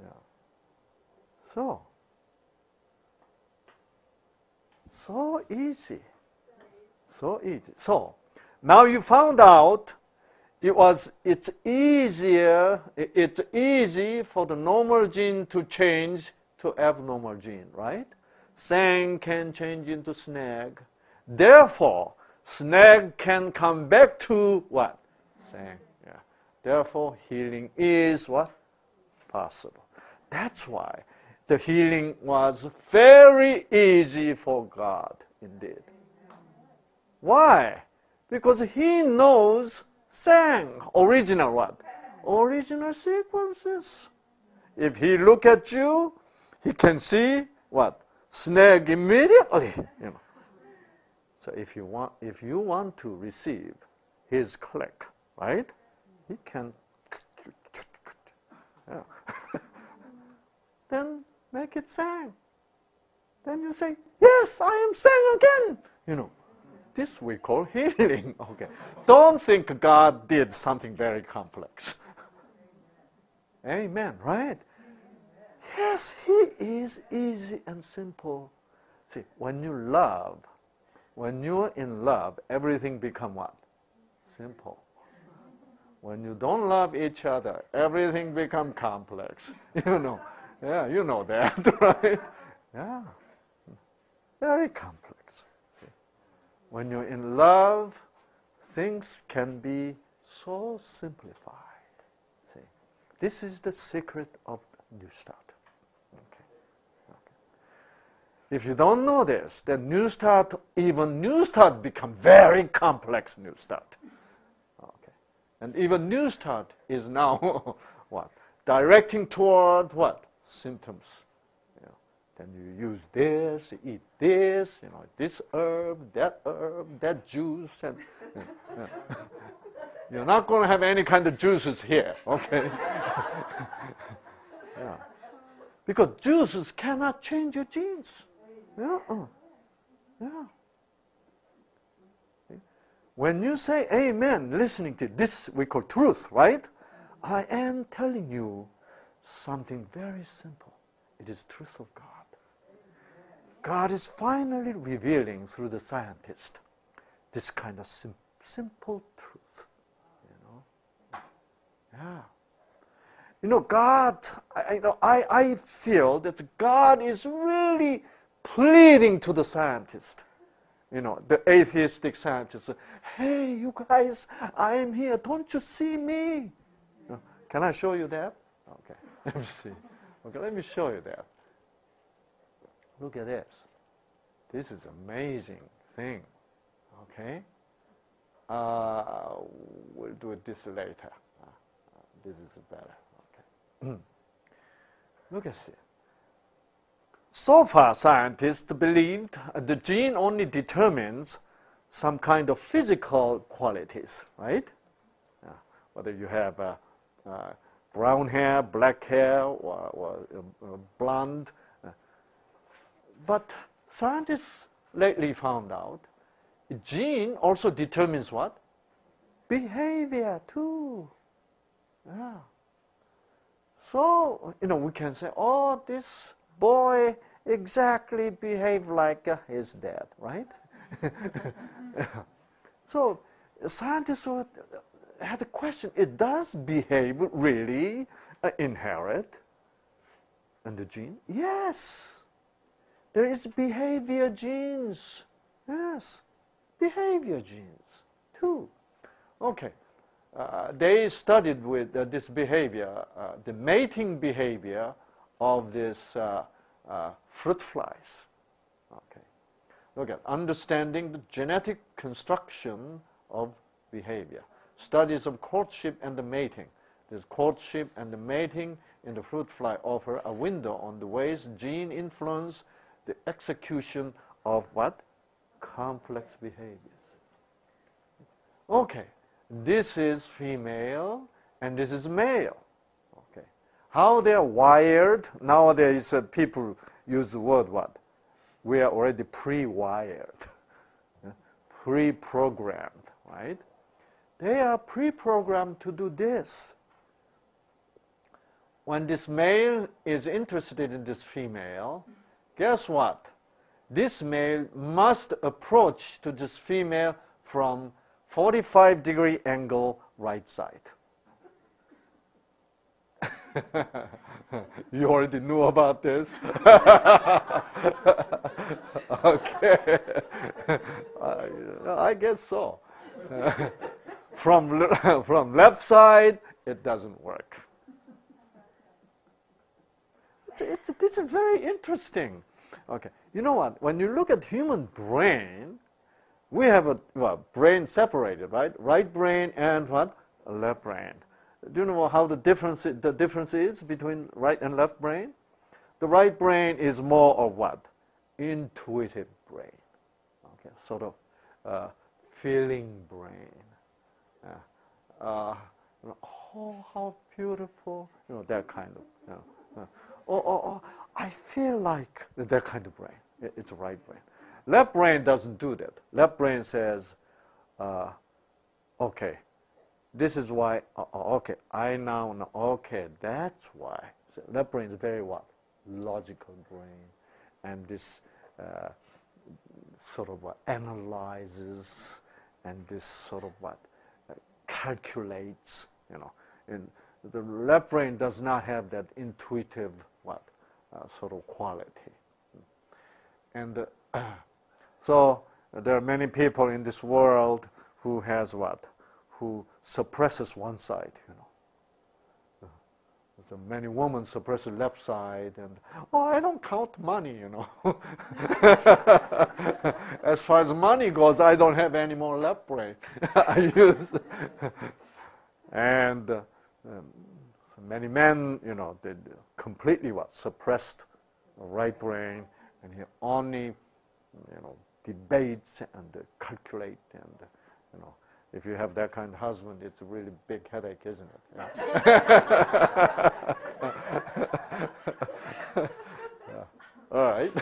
Yeah. So easy. So easy. So now you found out it's easy for the normal gene to change to abnormal gene, right? Sang can change into snag. Therefore, snag can come back to what? Sang. Yeah. Therefore, healing is what? Possible. That's why the healing was very easy for God indeed. Why? Because He knows sang, original what? Original sequences. If He look at you, He can see what? Snag immediately. You know. So if you want to receive His click, right? He can. Yeah. Then make it sang. Then you say, yes, I am sang again. You know. This we call healing. Okay. Don't think God did something very complex. Amen, right? Yes, He is easy and simple. See, when you're in love, everything becomes what? Simple. When you don't love each other, everything becomes complex. You know. Yeah, you know that, right? Yeah. Very complex. When you're in love, things can be so simplified. See, this is the secret of New Start. Okay. Okay. If you don't know this, then even New Start become very complex New Start. Okay. And even New Start is now what? Directing toward what? Symptoms. Then you use this, eat this, this herb, that juice, and you're not going to have any kind of juices here, okay? Yeah. Because juices cannot change your genes. Yeah. Yeah. When you say amen, listening to this, we call truth, right? I am telling you something very simple. It is truth of God. God is finally revealing through the scientist this kind of simple truth. Yeah. God, I feel that God is really pleading to the scientist, the atheistic scientist. Hey, you guys, I am here. Don't you see me? Can I show you that? Okay, let me see. Okay, let me show you that. Look at this. This is amazing thing. Okay? We'll do this later. This is better. Okay. Look at this. So far, scientists believed the gene only determines some kind of physical qualities, right? Whether you have brown hair, black hair, or blonde. But scientists lately found out a gene also determines what? Behavior too. Yeah. So, we can say, oh, this boy exactly behaved like his dad, right? So scientists had a question, it does behave really inherit in the gene? Yes. There is behavior genes. Yes. Behavior genes too. Okay. They studied with this behavior, the mating behavior of these fruit flies. Okay. Look at understanding the genetic construction of behavior. Studies of courtship and the mating. This courtship and the mating in the fruit fly offer a window on the ways gene influence the execution of what? Complex behaviors. Okay, this is female and this is male. Okay, how they're wired, nowadays people use the word what? We are already pre-wired, pre-programmed, right? They are pre-programmed to do this. When this male is interested in this female, guess what? This male must approach to this female from 45-degree angle right side. You already knew about this? Okay. I guess so. From left side, it doesn't work. This is very interesting. Okay, you know what? When you look at human brain, we have a brain separated, right? Right brain and what? A left brain. Do you know how the difference is between right and left brain? The right brain is more of what? Intuitive brain. Okay, sort of feeling brain. Oh, how beautiful! You know, that kind of. I feel like that kind of brain. It's a right brain. Left brain doesn't do that. Left brain says, okay, this is why, okay, I now know, okay, that's why. So left brain is very what? Logical brain. And this sort of what? Analyzes, and this sort of what? Calculates, you know. And the left brain does not have that intuitive what? Sort of quality. And so there are many people in this world who has what? Who suppresses one side, you know. So many women suppress the left side, and I don't count money, you know. As far as money goes, I don't have any more left brain. I use, and so many men, you know, they completely what? Suppressed right brain, and he only, you know, debates and calculate, and you know, if you have that kind of husband, it's a really big headache, isn't it? Yeah. Yeah. All right.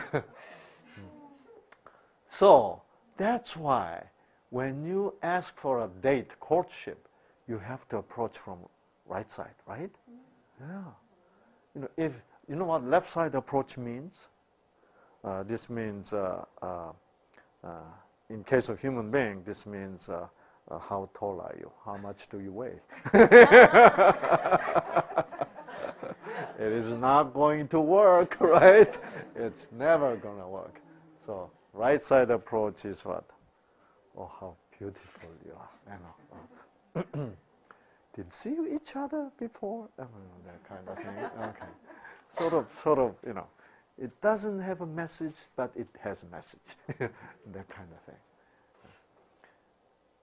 So that's why when you ask for a date, courtship, you have to approach from right side, right? Yeah. You know, if you know what left side approach means, this means in case of human being, this means how tall are you? How much do you weigh? It is not going to work, right? It's never going to work. So right side approach is what? Oh, how beautiful you are. You know. Did see each other before? Oh, that kind of thing. Okay. Sort of, you know. It doesn't have a message, but it has a message. That kind of thing.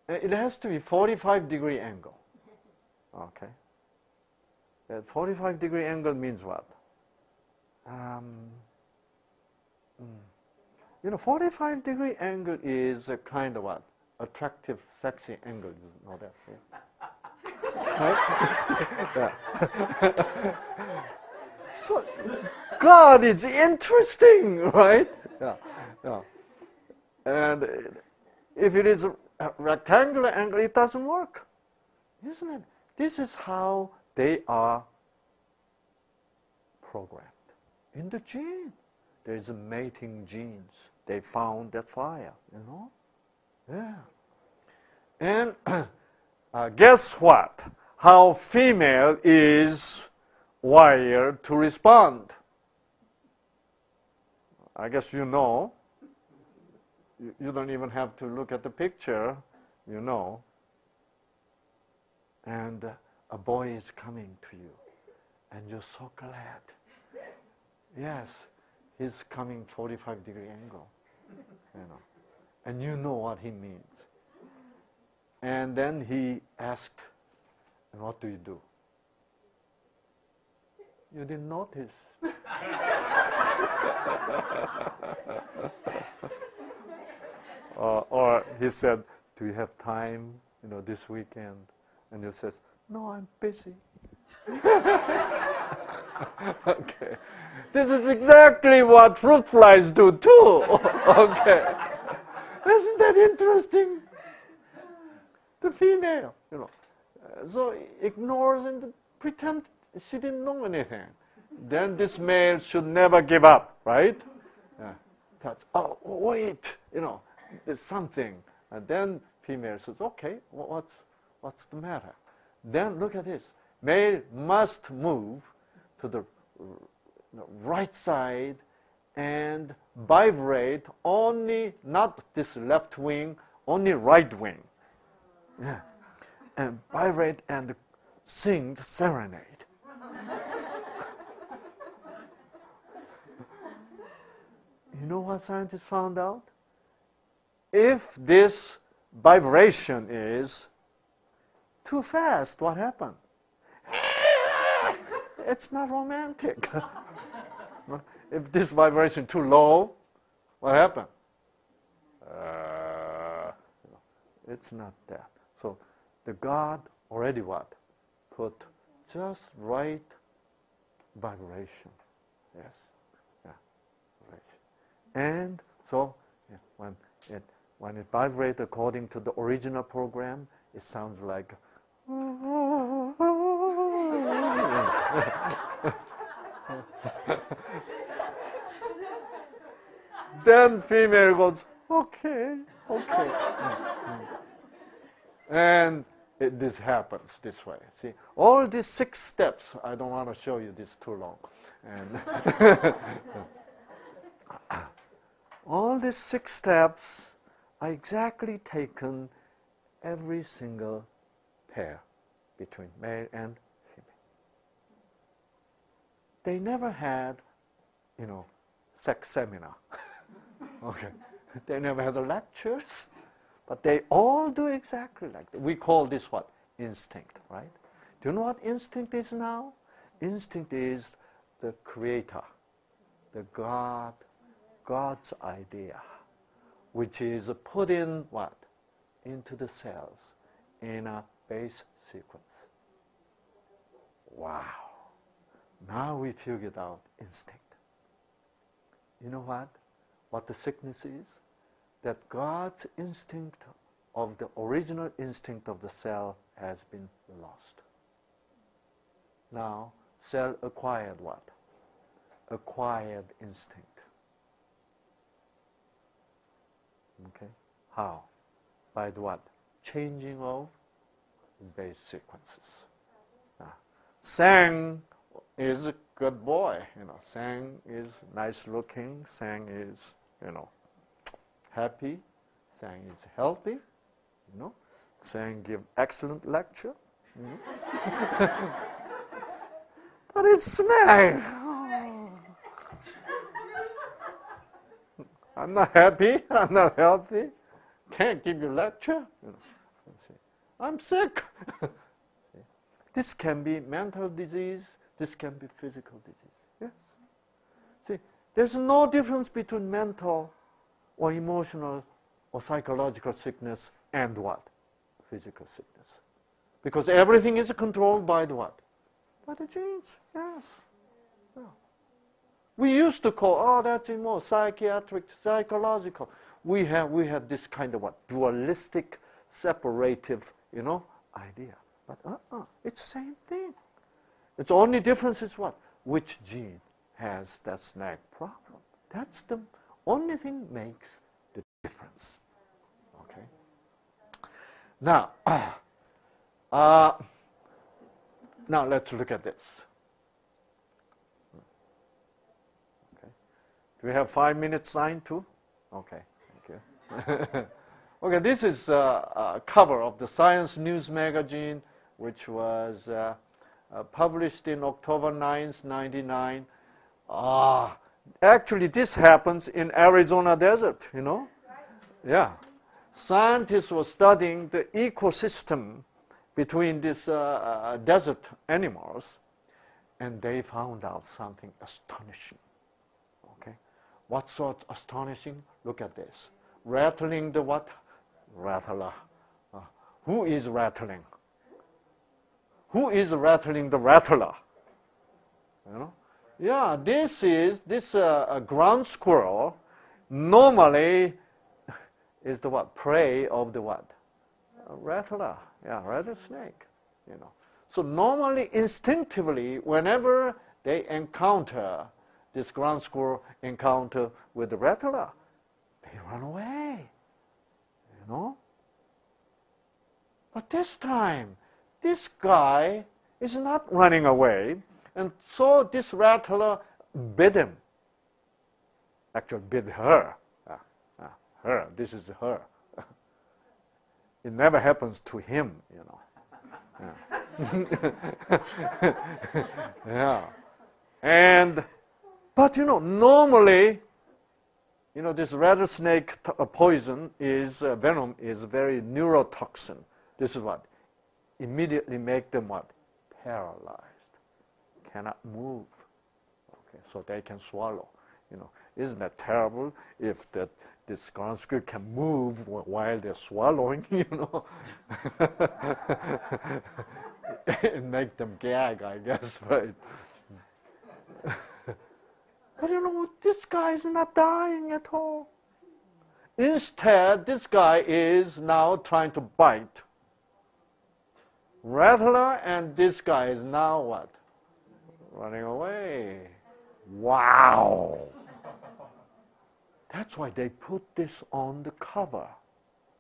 It has to be 45-degree angle. Okay. That 45-degree angle means what? You know, 45-degree angle is a kind of what? Attractive, sexy angle. You know that? Yeah. Right? Yeah. So, God, it's interesting, right? Yeah. Yeah. And if it is a rectangular angle, it doesn't work, isn't it? This is how they are programmed. In the gene, there is a mating genes. They found that fire, you know? Yeah. And guess what? How female is wired to respond. I guess you know. You don't even have to look at the picture, you know. And a boy is coming to you, and you're so glad. Yes, he's coming 45-degree angle, you know, and you know what he means. And then he asked, and what do? You didn't notice. Or he said, do you have time, you know, this weekend? And you says, no, I'm busy. Okay. This is exactly what fruit flies do too. Okay. Isn't that interesting? The female, you know, so ignores and pretends she didn't know anything. Then this male should never give up, right? Yeah. Oh, wait, you know, there's something. And then female says, okay, what's the matter? Then look at this. Male must move to the right side and vibrate only, not this left wing, only right wing. Yeah. And vibrate and sing the serenade. You know what scientists found out? If this vibration is too fast, what happened? It's not romantic. If this vibration too low, what happened? It's not that. So the God already what? Put just right vibration. Yes. Yeah. Right. And so yeah, when it vibrates according to the original program, it sounds like then female goes, okay. And this happens this way. See, all these 6 steps, I don't want to show you this too long. And all these 6 steps are exactly taken every single pair between male and female. They never had, you know, sex seminar. Okay. They never had the lectures, but they all do exactly like that. We call this what? Instinct, right? Do you know what instinct is now? Instinct is the creator, the God's idea, which is put in what? Into the cells in a base sequence. Wow. Now we figured out instinct. You know what? What the sickness is? That God's instinct of the original instinct of the cell has been lost. Now, cell acquired what? Acquired instinct. Okay? How? By the what? Changing of base sequences. Sang is a good boy, you know. Sang is nice looking. Sang is, you know, happy. Sang is healthy, you know. Sang give excellent lecture, you know. But it's Snag. Oh. I'm not happy. I'm not healthy. Can't give you lecture. You know. I'm sick. This can be mental disease. This can be physical disease. Yes. See, there's no difference between mental or emotional or psychological sickness and what? Physical sickness. Because everything is controlled by the what? By the genes. Yes. Yeah. We used to call, oh, that's more psychiatric, psychological. We had this kind of what? Dualistic, separative, you know, idea. But it's the same thing. Its only difference is what? Which gene has that snag problem. That's the only thing makes the difference. Okay. Now, now let's look at this. Do we have 5-minute sign too? Okay, thank you. Okay, this is a cover of the Science News magazine, which was published in October 9th, 1999. Actually, this happens in Arizona desert, you know? Yeah. Scientists were studying the ecosystem between these desert animals, and they found out something astonishing. Okay? What sort astonishing? Look at this. Rattling the what? Rattler. Who is rattling? Who is rattling the rattler? You know? Yeah, this a ground squirrel normally is the what? Prey of the what? A rattler. Yeah, rattlesnake. You know. So normally, instinctively, whenever they encounter this ground squirrel encounter with the rattler, they run away. You know. But this time, this guy is not running away. And so this rattler bit him. Actually, bit her. Her. This is her. It never happens to him, you know. Yeah. Yeah. But you know, normally, you know, this rattlesnake poison is venom is very neurotoxin. This is what immediately make them what? Paralyzed. Cannot move. Okay, so they can swallow. You know, isn't that terrible if this ground squirrel can move while they're swallowing, you know? It make them gag, I guess, right? But you know, this guy is not dying at all. Instead, this guy is now trying to bite rattler, and this guy is now what? Running away. Wow. That's why they put this on the cover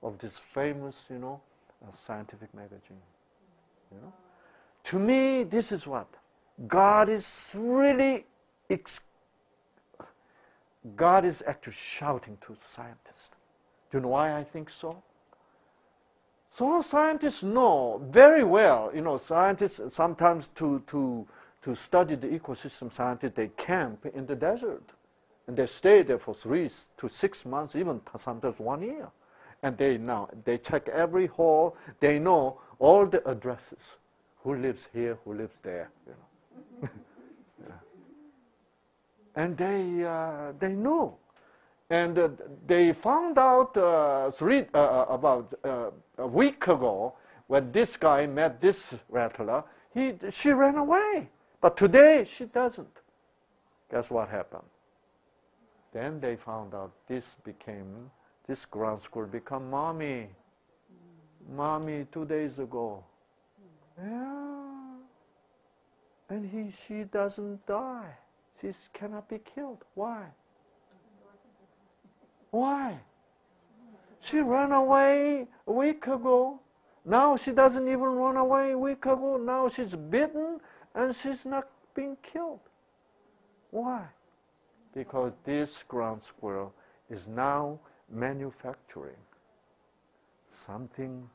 of this famous, you know, scientific magazine. You know? To me, this is what? God is really, God is actually shouting to scientists. Do you know why I think so? So scientists know very well, you know, scientists sometimes to study the ecosystem, scientists, they camp in the desert. And they stay there for 3 to 6 months, even sometimes 1 year. And they check every hole. They know all the addresses. Who lives here, who lives there, you know. Yeah. And they know. And they found out about a week ago when this guy met this rattler, she ran away. But today she doesn't. Guess what happened? Then they found out this ground squirrel became mommy. Mommy 2 days ago. Yeah. And she doesn't die. She cannot be killed. Why? Why? She ran away a week ago. Now she doesn't even run away a week ago. Now she's bitten and she's not being killed. Why? Because this ground squirrel is now manufacturing something,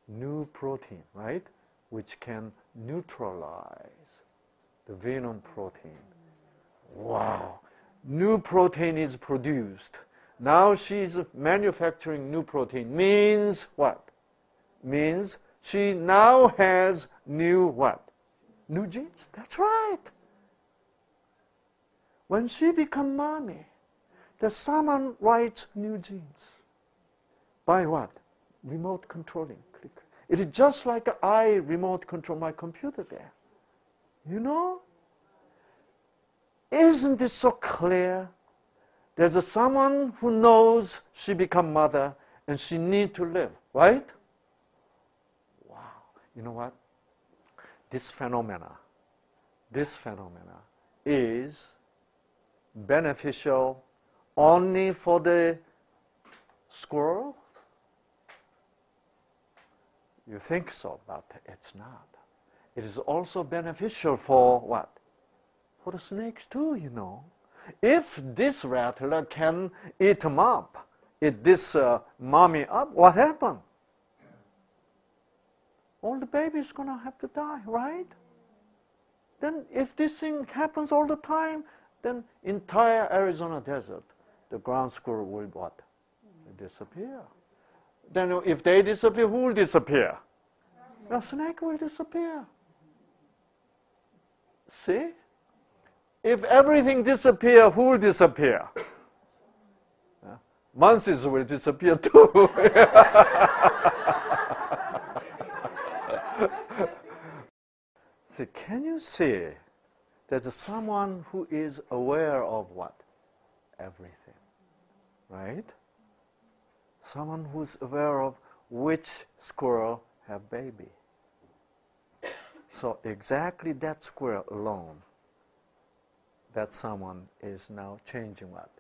new protein, right? Which can neutralize the venom protein. Wow. New protein is produced. Now she's manufacturing new protein. Means what? Means she now has new what? New genes. That's right. When she becomes mommy, someone writes new genes. By what? Remote controlling. Click. It is just like I remote control my computer there. You know? Isn't this so clear? There's someone who knows she become mother and she need to live, right? Wow. You know what? This phenomena is beneficial only for the squirrel? You think so, but it's not. It is also beneficial for what? For the snakes too, you know. If this rattler can eat him up, eat this mommy up, what happened? All the babies going to have to die, right? Then if this thing happens all the time, then entire Arizona desert, the ground squirrel will what? Disappear. Then if they disappear, who will disappear? The snake will disappear. See? If everything disappears, who will disappear? Monkeys will disappear too. See, can you see that someone who is aware of what? Everything, right? Someone who's aware of which squirrel have baby. So exactly that squirrel alone, that someone is now changing what?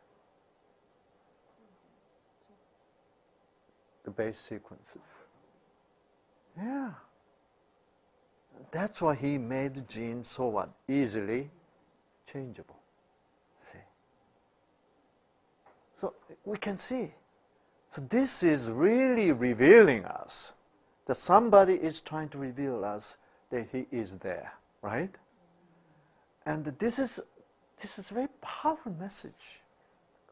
The base sequences. Yeah. That's why he made the gene so what? Easily changeable. See? So we can see. So this is really revealing us that somebody is trying to reveal us that he is there, right? And this is a very powerful message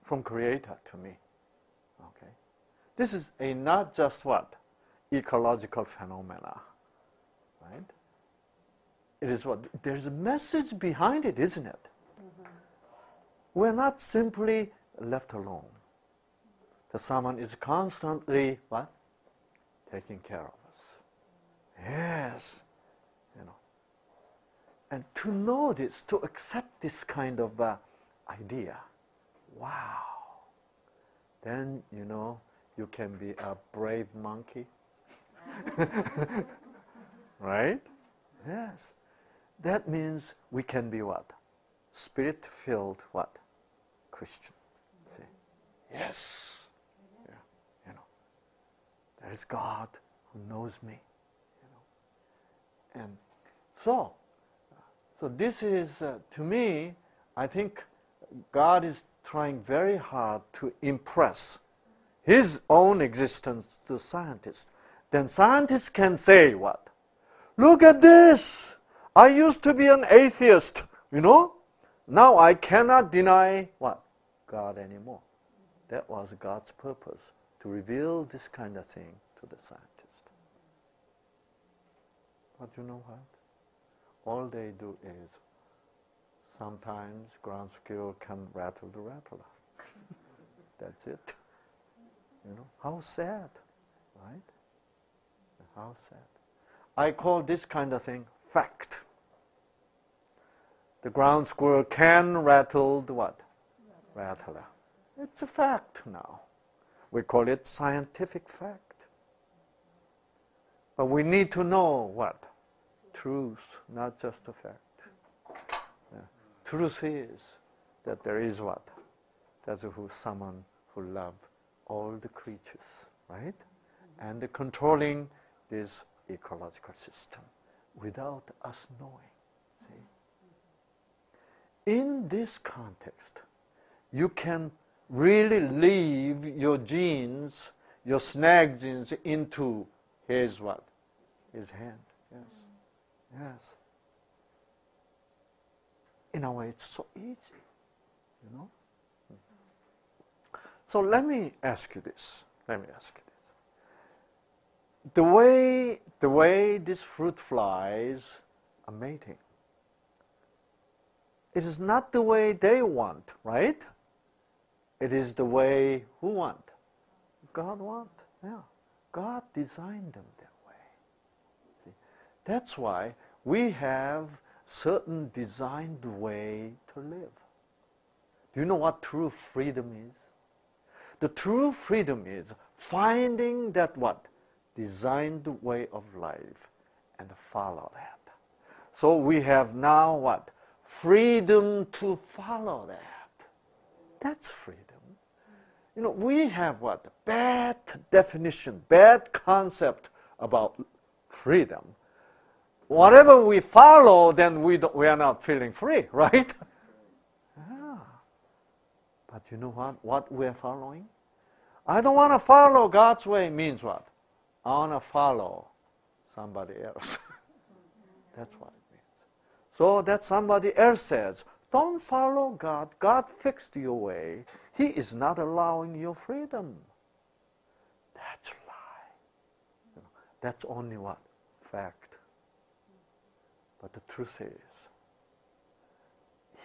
from Creator to me. Okay? This is a not just what? Ecological phenomena, right? It is what? There's a message behind it, isn't it? Mm-hmm. We're not simply left alone. That someone is constantly what? Taking care of us. Yes. You know. And to know this, to accept this kind of idea, wow. Then, you know, you can be a brave monkey. Right? Yes. That means we can be what? Spirit-filled what? Christian. See? Yes. Yeah. You know. There is God who knows me. You know. And so this is, to me, I think God is trying very hard to impress His own existence to scientists. Then scientists can say what? Look at this! I used to be an atheist, you know? Now I cannot deny what? God anymore. That was God's purpose, to reveal this kind of thing to the scientist. But you know what? All they do is, sometimes ground squirrel can rattle the rattler. That's it. You know, how sad, right? How sad. I call this kind of thing fact. The ground squirrel can rattle the what? Rattler. It's a fact now. We call it scientific fact. But we need to know what? Truth, not just a fact. Yeah. Truth is that there is what? That's someone who loves all the creatures, right? And controlling this ecological system without us knowing. See? In this context, you can really leave your genes, your snag genes, into his what? His hand. Yes. Yes. In a way, it's so easy, you know. So let me ask you this. The way these fruit flies are mating, it is not the way they want, right? It is the way who want? God want. Yeah. God designed them that way. See? That's why we have certain designed way to live. Do you know what true freedom is? The true freedom is finding that what? Designed way of life and follow that. So we have now what? Freedom to follow that. That's freedom. You know, we have what? Bad definition, bad concept about freedom. Whatever we follow, then we are not feeling free, right? Ah. But you know what? What we're following? I don't want to follow God's way means what? I want to follow somebody else. That's what it means. So that somebody else says, don't follow God. God fixed your way. He is not allowing your freedom. That's a lie. That's only what? Fact. But the truth is,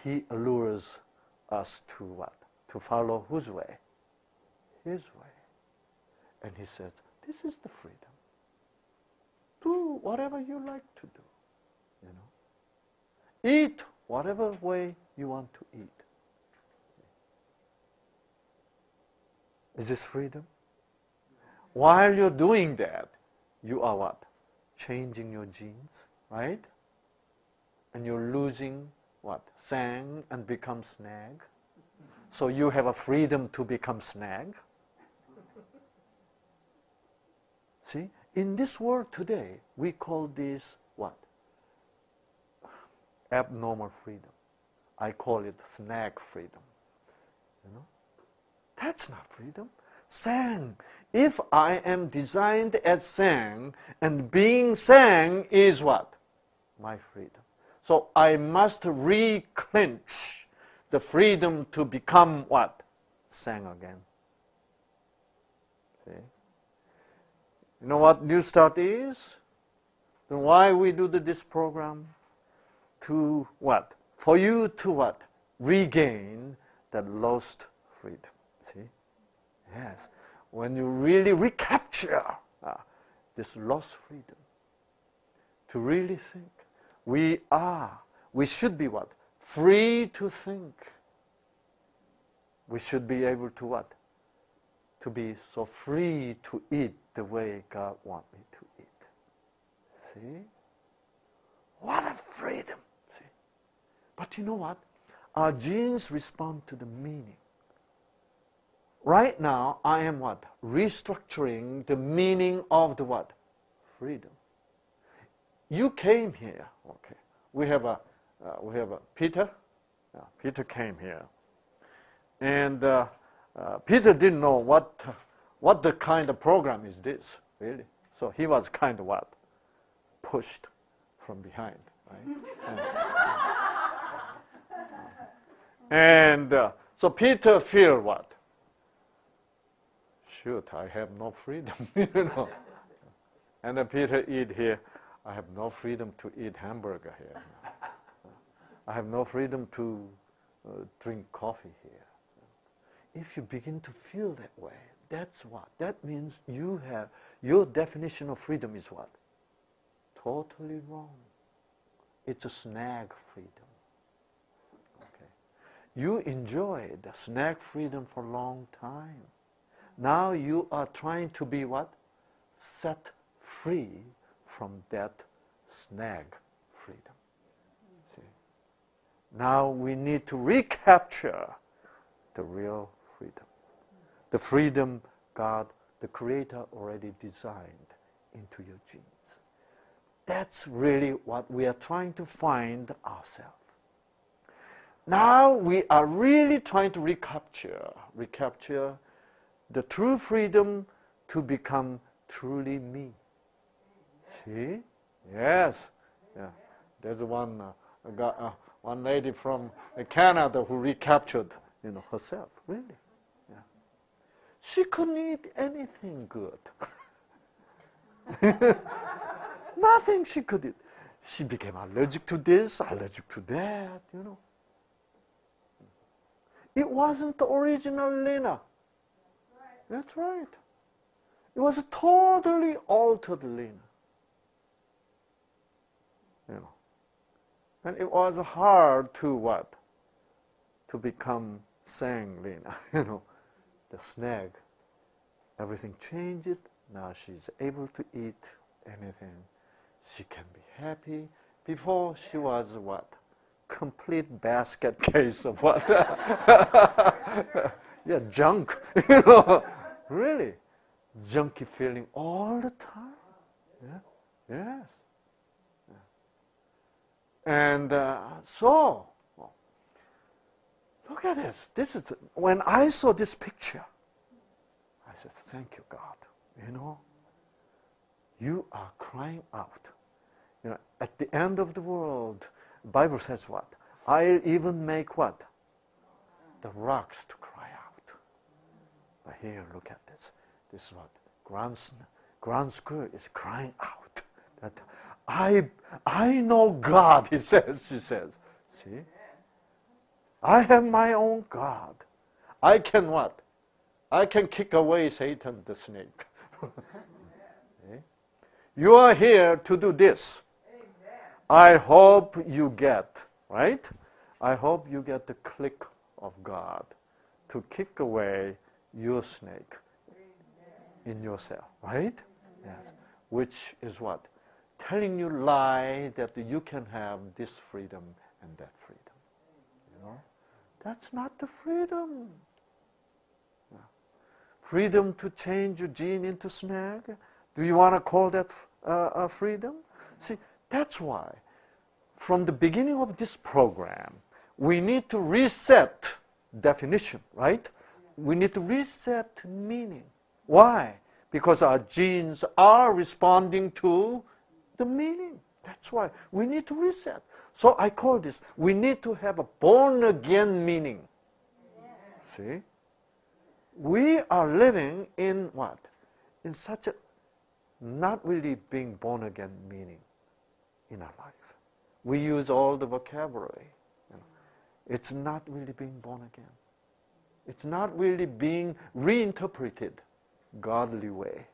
He allures us to what? To follow whose way? His way. And He says, this is the freedom. Do whatever you like to do. You know? Eat whatever way you want to eat. Is this freedom? While you're doing that, you are what? Changing your genes, right? And you're losing what? Sang and become snag. So you have a freedom to become snag. See, in this world today, we call this what? Abnormal freedom. I call it snag freedom. You know? That's not freedom. Sang. If I am designed as sang, and being sang is what? My freedom. So I must reclinch the freedom to become what? Sang again. See? You know what New Start is? Then why we do this program? To what? For you to what? Regain that lost freedom. See? Yes. When you really recapture this lost freedom, to really think, we should be what? Free to think. We should be able to what? To be so free to eat the way God wants me to eat. See? What a freedom. See? But you know what? Our genes respond to the meaning. Right now, I am what? Restructuring the meaning of the what? Freedom. You came here. Okay. We have a Peter. Peter came here, and Peter didn't know what the kind of program is this really. So he was kind of what? Pushed from behind, right? And so Peter feel what? Shoot, I have no freedom, you know. And then Peter eat here. I have no freedom to eat hamburger here. I have no freedom to drink coffee here. If you begin to feel that way, that's what? That means you have, your definition of freedom is what? Totally wrong. It's a snag freedom. Okay. You enjoyed the snag freedom for a long time. Now you are trying to be what? Set free from that snag freedom. See? Now we need to recapture the real freedom. The freedom God, the Creator, already designed into your genes. That's really what we are trying to find ourselves. Now we are really trying to recapture the true freedom to become truly me. See? Yes. Yeah. There's one lady from Canada who recaptured, herself. Really. Yeah. She couldn't eat anything good. Nothing she could eat. She became allergic to this, allergic to that, It wasn't the original Lena. That's right. It was a totally altered Lena. And it was hard to what? To become sang Lena, the snag. Everything changed. Now she's able to eat anything. She can be happy. Before she was what? Complete basket case of what? Yeah, junk. Really. Junky feeling all the time. Yeah. Yes. Yeah. And so, look look at this. This is, when I saw this picture, I said, thank you, God. You know, you are crying out. You know, at the end of the world, the Bible says what? I'll even make what? The rocks to cry out. But here, look at this. This is what? Grand School is crying out. That I know God, she says. See? I have my own God. I can what? I can kick away Satan, the snake. Okay? You are here to do this. I hope you get, right? I hope you get the click of God to kick away your snake in yourself, right? Yes. Which is what? Telling you lie that you can have this freedom and that freedom. You know? That's not the freedom. Yeah. Freedom to change your gene into snake? Do you want to call that freedom? See, that's why from the beginning of this program, we need to reset definition, right? We need to reset meaning. Why? Because our genes are responding to the meaning. That's why we need to reset. So I call this, we need to have a born-again meaning. See? We are living in what? In such a not really being born-again meaning in our life. We use all the vocabulary. You know. It's not really being born again. It's not really being reinterpreted godly way.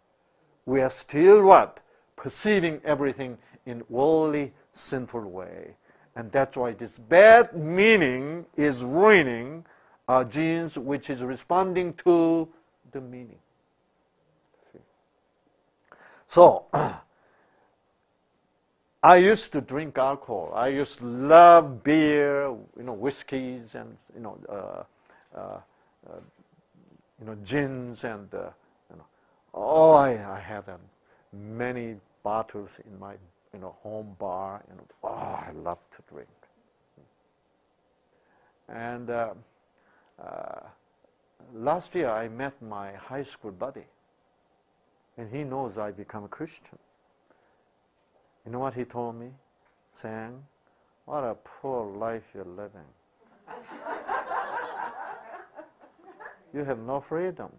We are still what? Perceiving everything in worldly, sinful way. And that's why this bad meaning is ruining our genes, which is responding to the meaning. See? So, I used to drink alcohol. I used to love beer, you know, whiskeys and, you know, gins and, you know. Oh, I had many bottles in my, you know, home bar. You know, oh, I love to drink. And last year I met my high school buddy, and he knows I become a Christian. You know what he told me? Sang, what a poor life you're living. You have no freedom.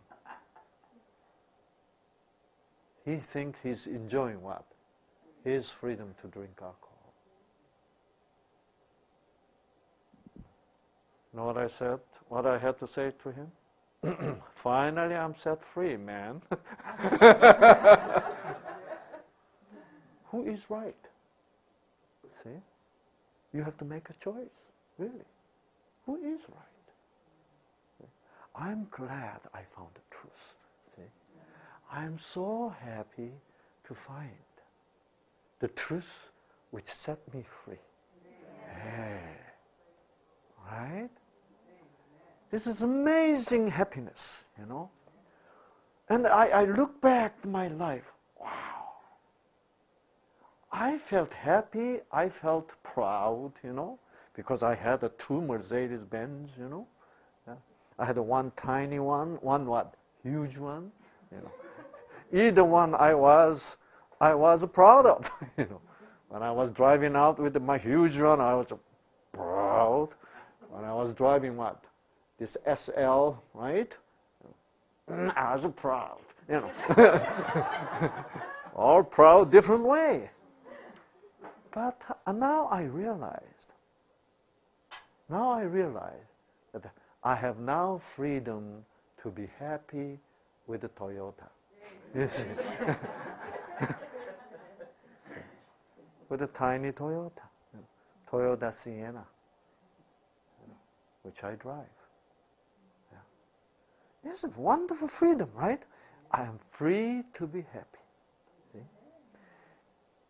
He thinks he's enjoying what? His freedom to drink alcohol. You know what I said? What I had to say to him? Finally, I'm set free, man. Who is right? See? You have to make a choice, really. Who is right? See? I'm glad I found the truth. See? I'm so happy to find the truth which set me free. Hey. Right? This is amazing happiness, you know. And I look back to my life. Wow. I felt happy, I felt proud, you know, because I had two Mercedes-Benz, you know. Yeah. I had one tiny one what? Huge one, you know. Either one I was proud of, you know. When I was driving out with my huge one, I was proud. When I was driving what? This SL, right? I was proud, you know. All proud, different way. But now I realized that I have now freedom to be happy with the Toyota. You see? With a tiny Toyota, Toyota Sienna, which I drive. Yeah. It's a wonderful freedom, right? I am free to be happy.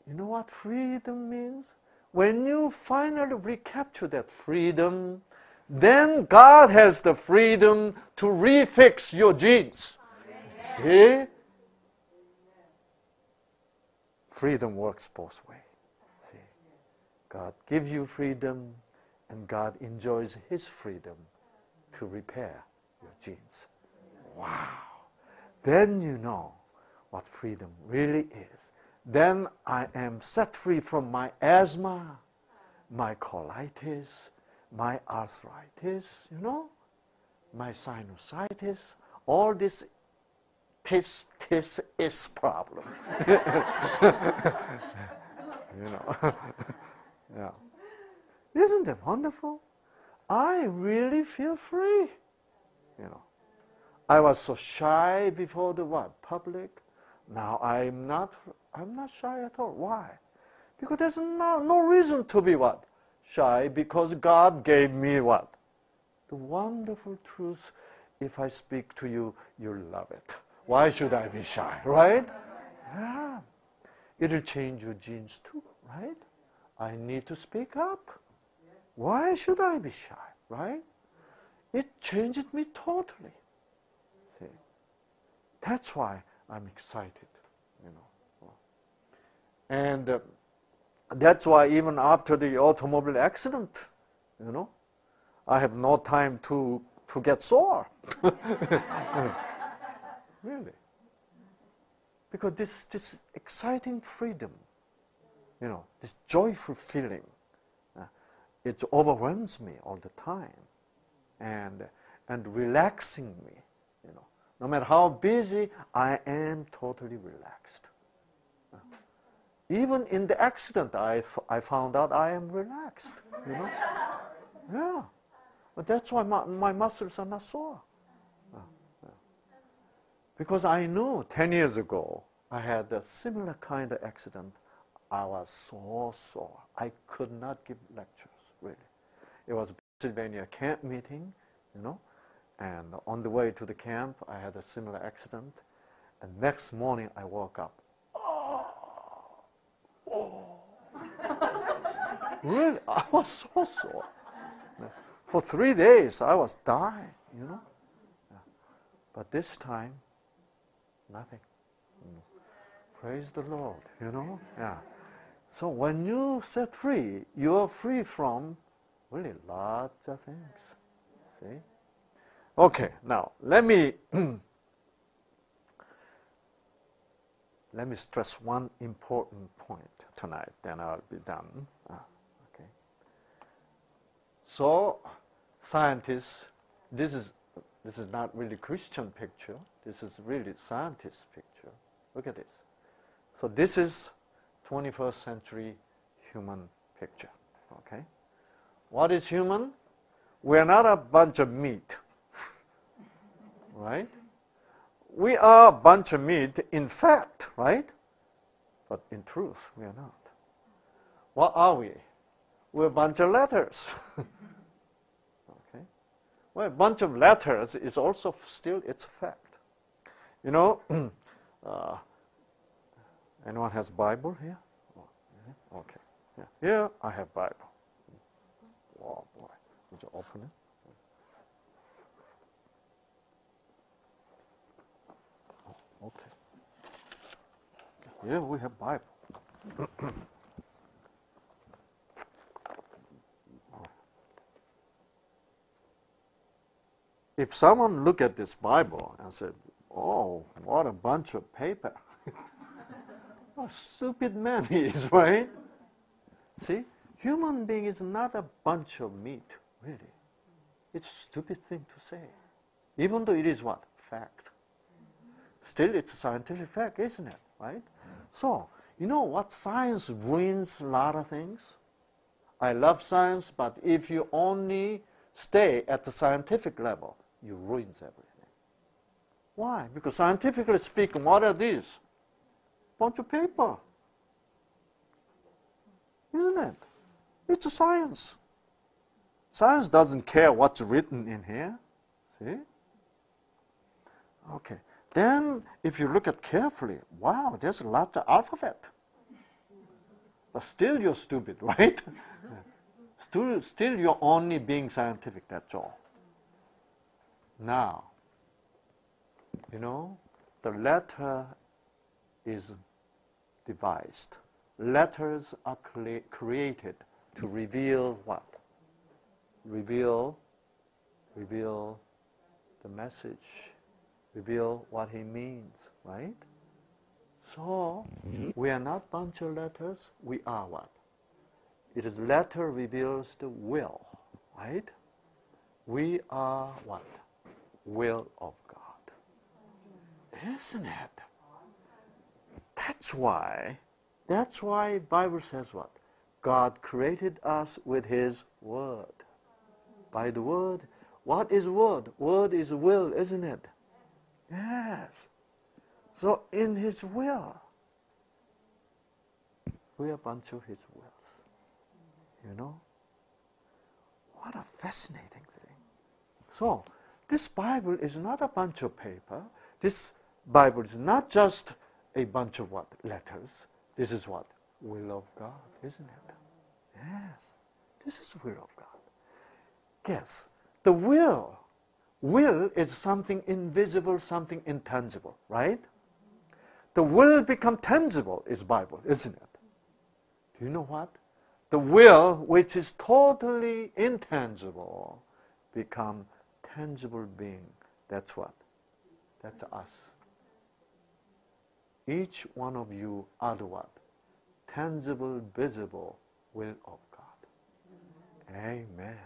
You know what freedom means? When you finally recapture that freedom, then God has the freedom to refix your genes. See? Freedom works both ways. See? God gives you freedom, and God enjoys His freedom to repair your genes. Wow. Then you know what freedom really is. Then I am set free from my asthma, my colitis, my arthritis, my sinusitis, all this is problem. Yeah. Isn't it wonderful? I really feel free. I was so shy before the public. Now I'm not shy at all. Why? Because there's no reason to be shy, because God gave me the wonderful truth. If I speak to you, you love it. Why should I be shy, right? Yeah. It'll change your genes too, right? I need to speak up. Why should I be shy, right? It changed me totally. See? That's why I'm excited, And that's why even after the automobile accident, I have no time to get sore. Really. Because this exciting freedom, this joyful feeling, it overwhelms me all the time, and relaxing me, No matter how busy, I am totally relaxed. Even in the accident, I found out I am relaxed, Yeah. But that's why my muscles are not sore. Because I knew 10 years ago, I had a similar kind of accident. I was so sore. I could not give lectures, really. It was a Pennsylvania camp meeting, and on the way to the camp, I had a similar accident. And next morning, I woke up. Really? I was so sore. For 3 days, I was dying, But this time, nothing. Praise the Lord, Yeah. So when you set free, you're free from really lots of things. See? Okay, now let me stress one important point tonight, then I'll be done. Okay. So scientists, this is not really Christian picture. This is really scientist picture. Look at this. So this is 21st century human picture. Okay. What is human? We're not a bunch of meat. Right? We are a bunch of meat in fact, right? But in truth, we are not. What are we? We're a bunch of letters. Okay? Well, a bunch of letters is also still, it's a fact. Anyone has Bible here? Okay. Yeah. Here I have Bible. Oh boy. Would you open it? Okay. Yeah, we have Bible. If someone look at this Bible and said, "Oh, what a bunch of paper!" What a stupid man he is, right? See, human being is not a bunch of meat, really. It's a stupid thing to say, even though it is what? Fact. Still, it's a scientific fact, isn't it? Right? So, what science ruins a lot of things? I love science, but if you only stay at the scientific level, you ruins everything. Why? Because scientifically speaking, what are these? Bunch of paper. Isn't it? It's a science. Science doesn't care what's written in here. See? Okay. Then, if you look at carefully, wow, there's a lot of alphabet. But still you're stupid, right? Still you're only being scientific, that's all. Now, the letter is devised. Letters are created to reveal what? Reveal reveal the message, reveal what he means, right? So, we are not bunch of letters, we are what? It is letter reveals the will, right? We are what? Will of God. Isn't it? That's why Bible says what? God created us with his word. By the word, what is word? Word is will, isn't it? Yes. So in his will, we are a bunch of his wills. You know? What a fascinating thing. So, this Bible is not a bunch of paper. This Bible is not just a bunch of what? Letters. This is what? Will of God, isn't it? Yes. This is will of God. Yes. The will is something invisible, something intangible, right? The will become tangible is Bible, isn't it? Do you know what? The will, which is totally intangible, become tangible being. That's what? That's us. Each one of you are the what? Tangible, visible will of God. Amen.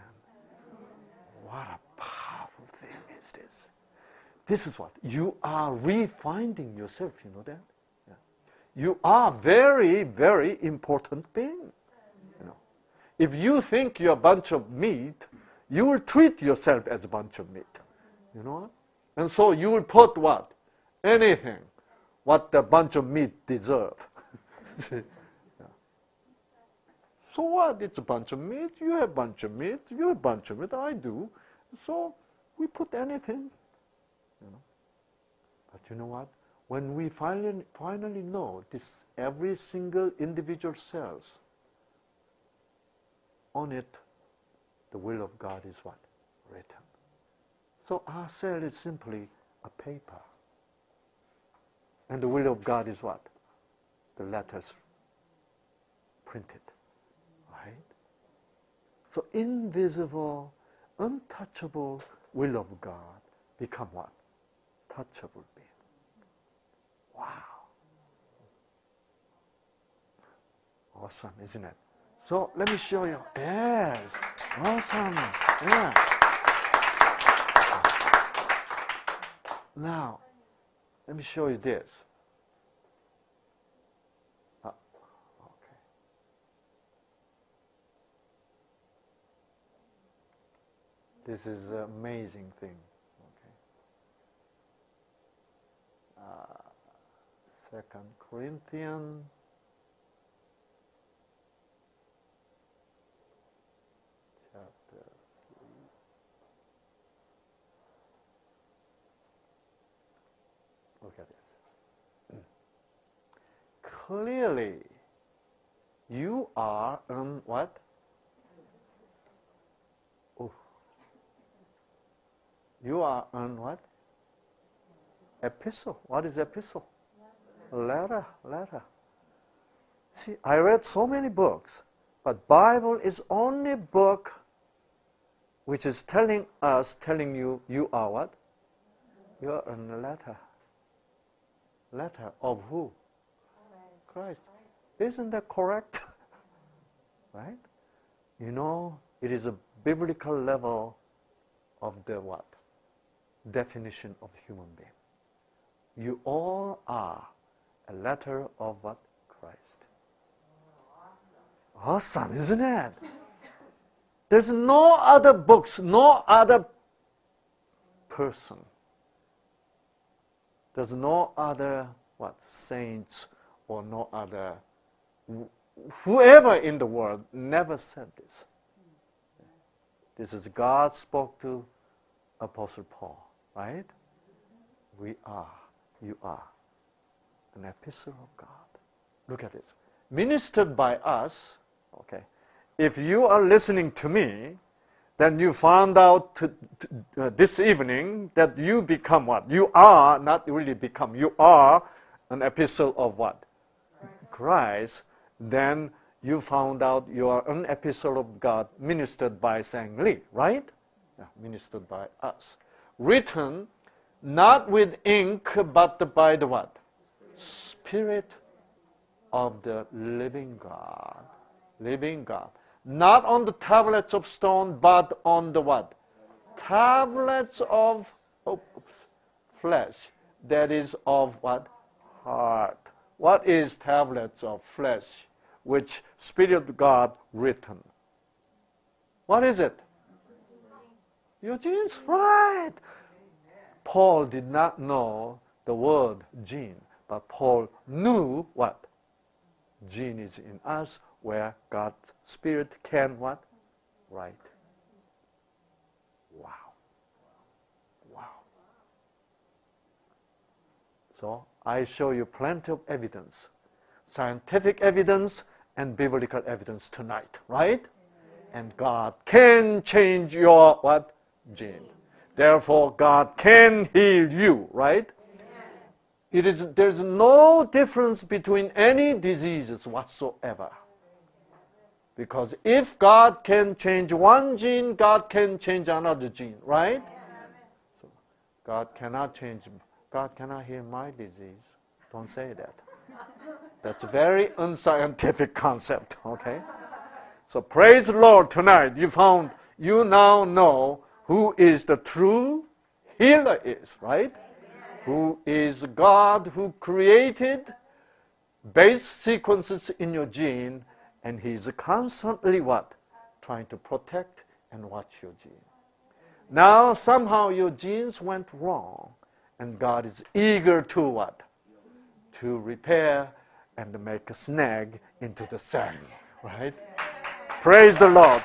What a powerful thing is this. This is what? You are refinding yourself, you know that? Yeah. You are very, very important being. You know. If you think you're a bunch of meat, you will treat yourself as a bunch of meat. You know what? And so you will put what? Anything what the bunch of meat deserve. Yeah. So what? It's a bunch of meat. You have a bunch of meat. You have a bunch of meat. I do. So we put anything. You know. But you know what? When we finally know this, every single individual cells, on it, the will of God is what? Written. So our cell is simply a paper. And the will of God is what? The letters printed. Right? So invisible, untouchable will of God become what? Touchable being. Wow. Awesome, isn't it? So let me show you. Yes. Awesome. Yeah. Now, let me show you this. Okay. This is an amazing thing. Okay. 2 Corinthians chapter 3. Look at this. Clearly, you are an what? Oh. You are an what? Epistle. What is epistle? Letter. See, I read so many books, but Bible is only book which is telling you, you are what? You are a letter. Letter of who? Christ. Isn't that correct? Right? You know, it is a biblical level of the what? Definition of human being. You all are a letter of what? Christ. Awesome, isn't it? There's no other books, no other person. There's no other what? Saints or no other, whoever in the world never said this. This is God spoke to Apostle Paul, right? You are an epistle of God. Look at this. Ministered by us, okay. If you are listening to me, then you found out this evening that you become what? You are, not really become, you are an epistle of what? Christ. Then you found out you are an epistle of God ministered by Sang Lee, right? ministered by us. Written not with ink, but by the what? Spirit of the living God. Living God. Not on the tablets of stone, but on the what? Tablets of flesh. That is of what? Heart. What is tablets of flesh? Which Spirit of God written. What is it? Your genes, right. Paul did not know the word gene, but Paul knew what? Gene is in us, where God's Spirit can what? Write. Wow. Wow. So I show you plenty of evidence, scientific evidence and biblical evidence tonight, right? And God can change your what? Gene. Therefore, God can heal you, right? There's no difference between any diseases whatsoever. Because if God can change one gene, God can change another gene, right? So God cannot heal my disease. Don't say that. That's a very unscientific concept, okay? So praise the Lord tonight. You now know who is the true healer is, right? Who is God who created base sequences in your gene, and He's constantly what? Trying to protect and watch your gene. Now somehow your genes went wrong, and God is eager to what? To repair and make a snag into the sand, right? Praise the Lord.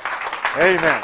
Amen.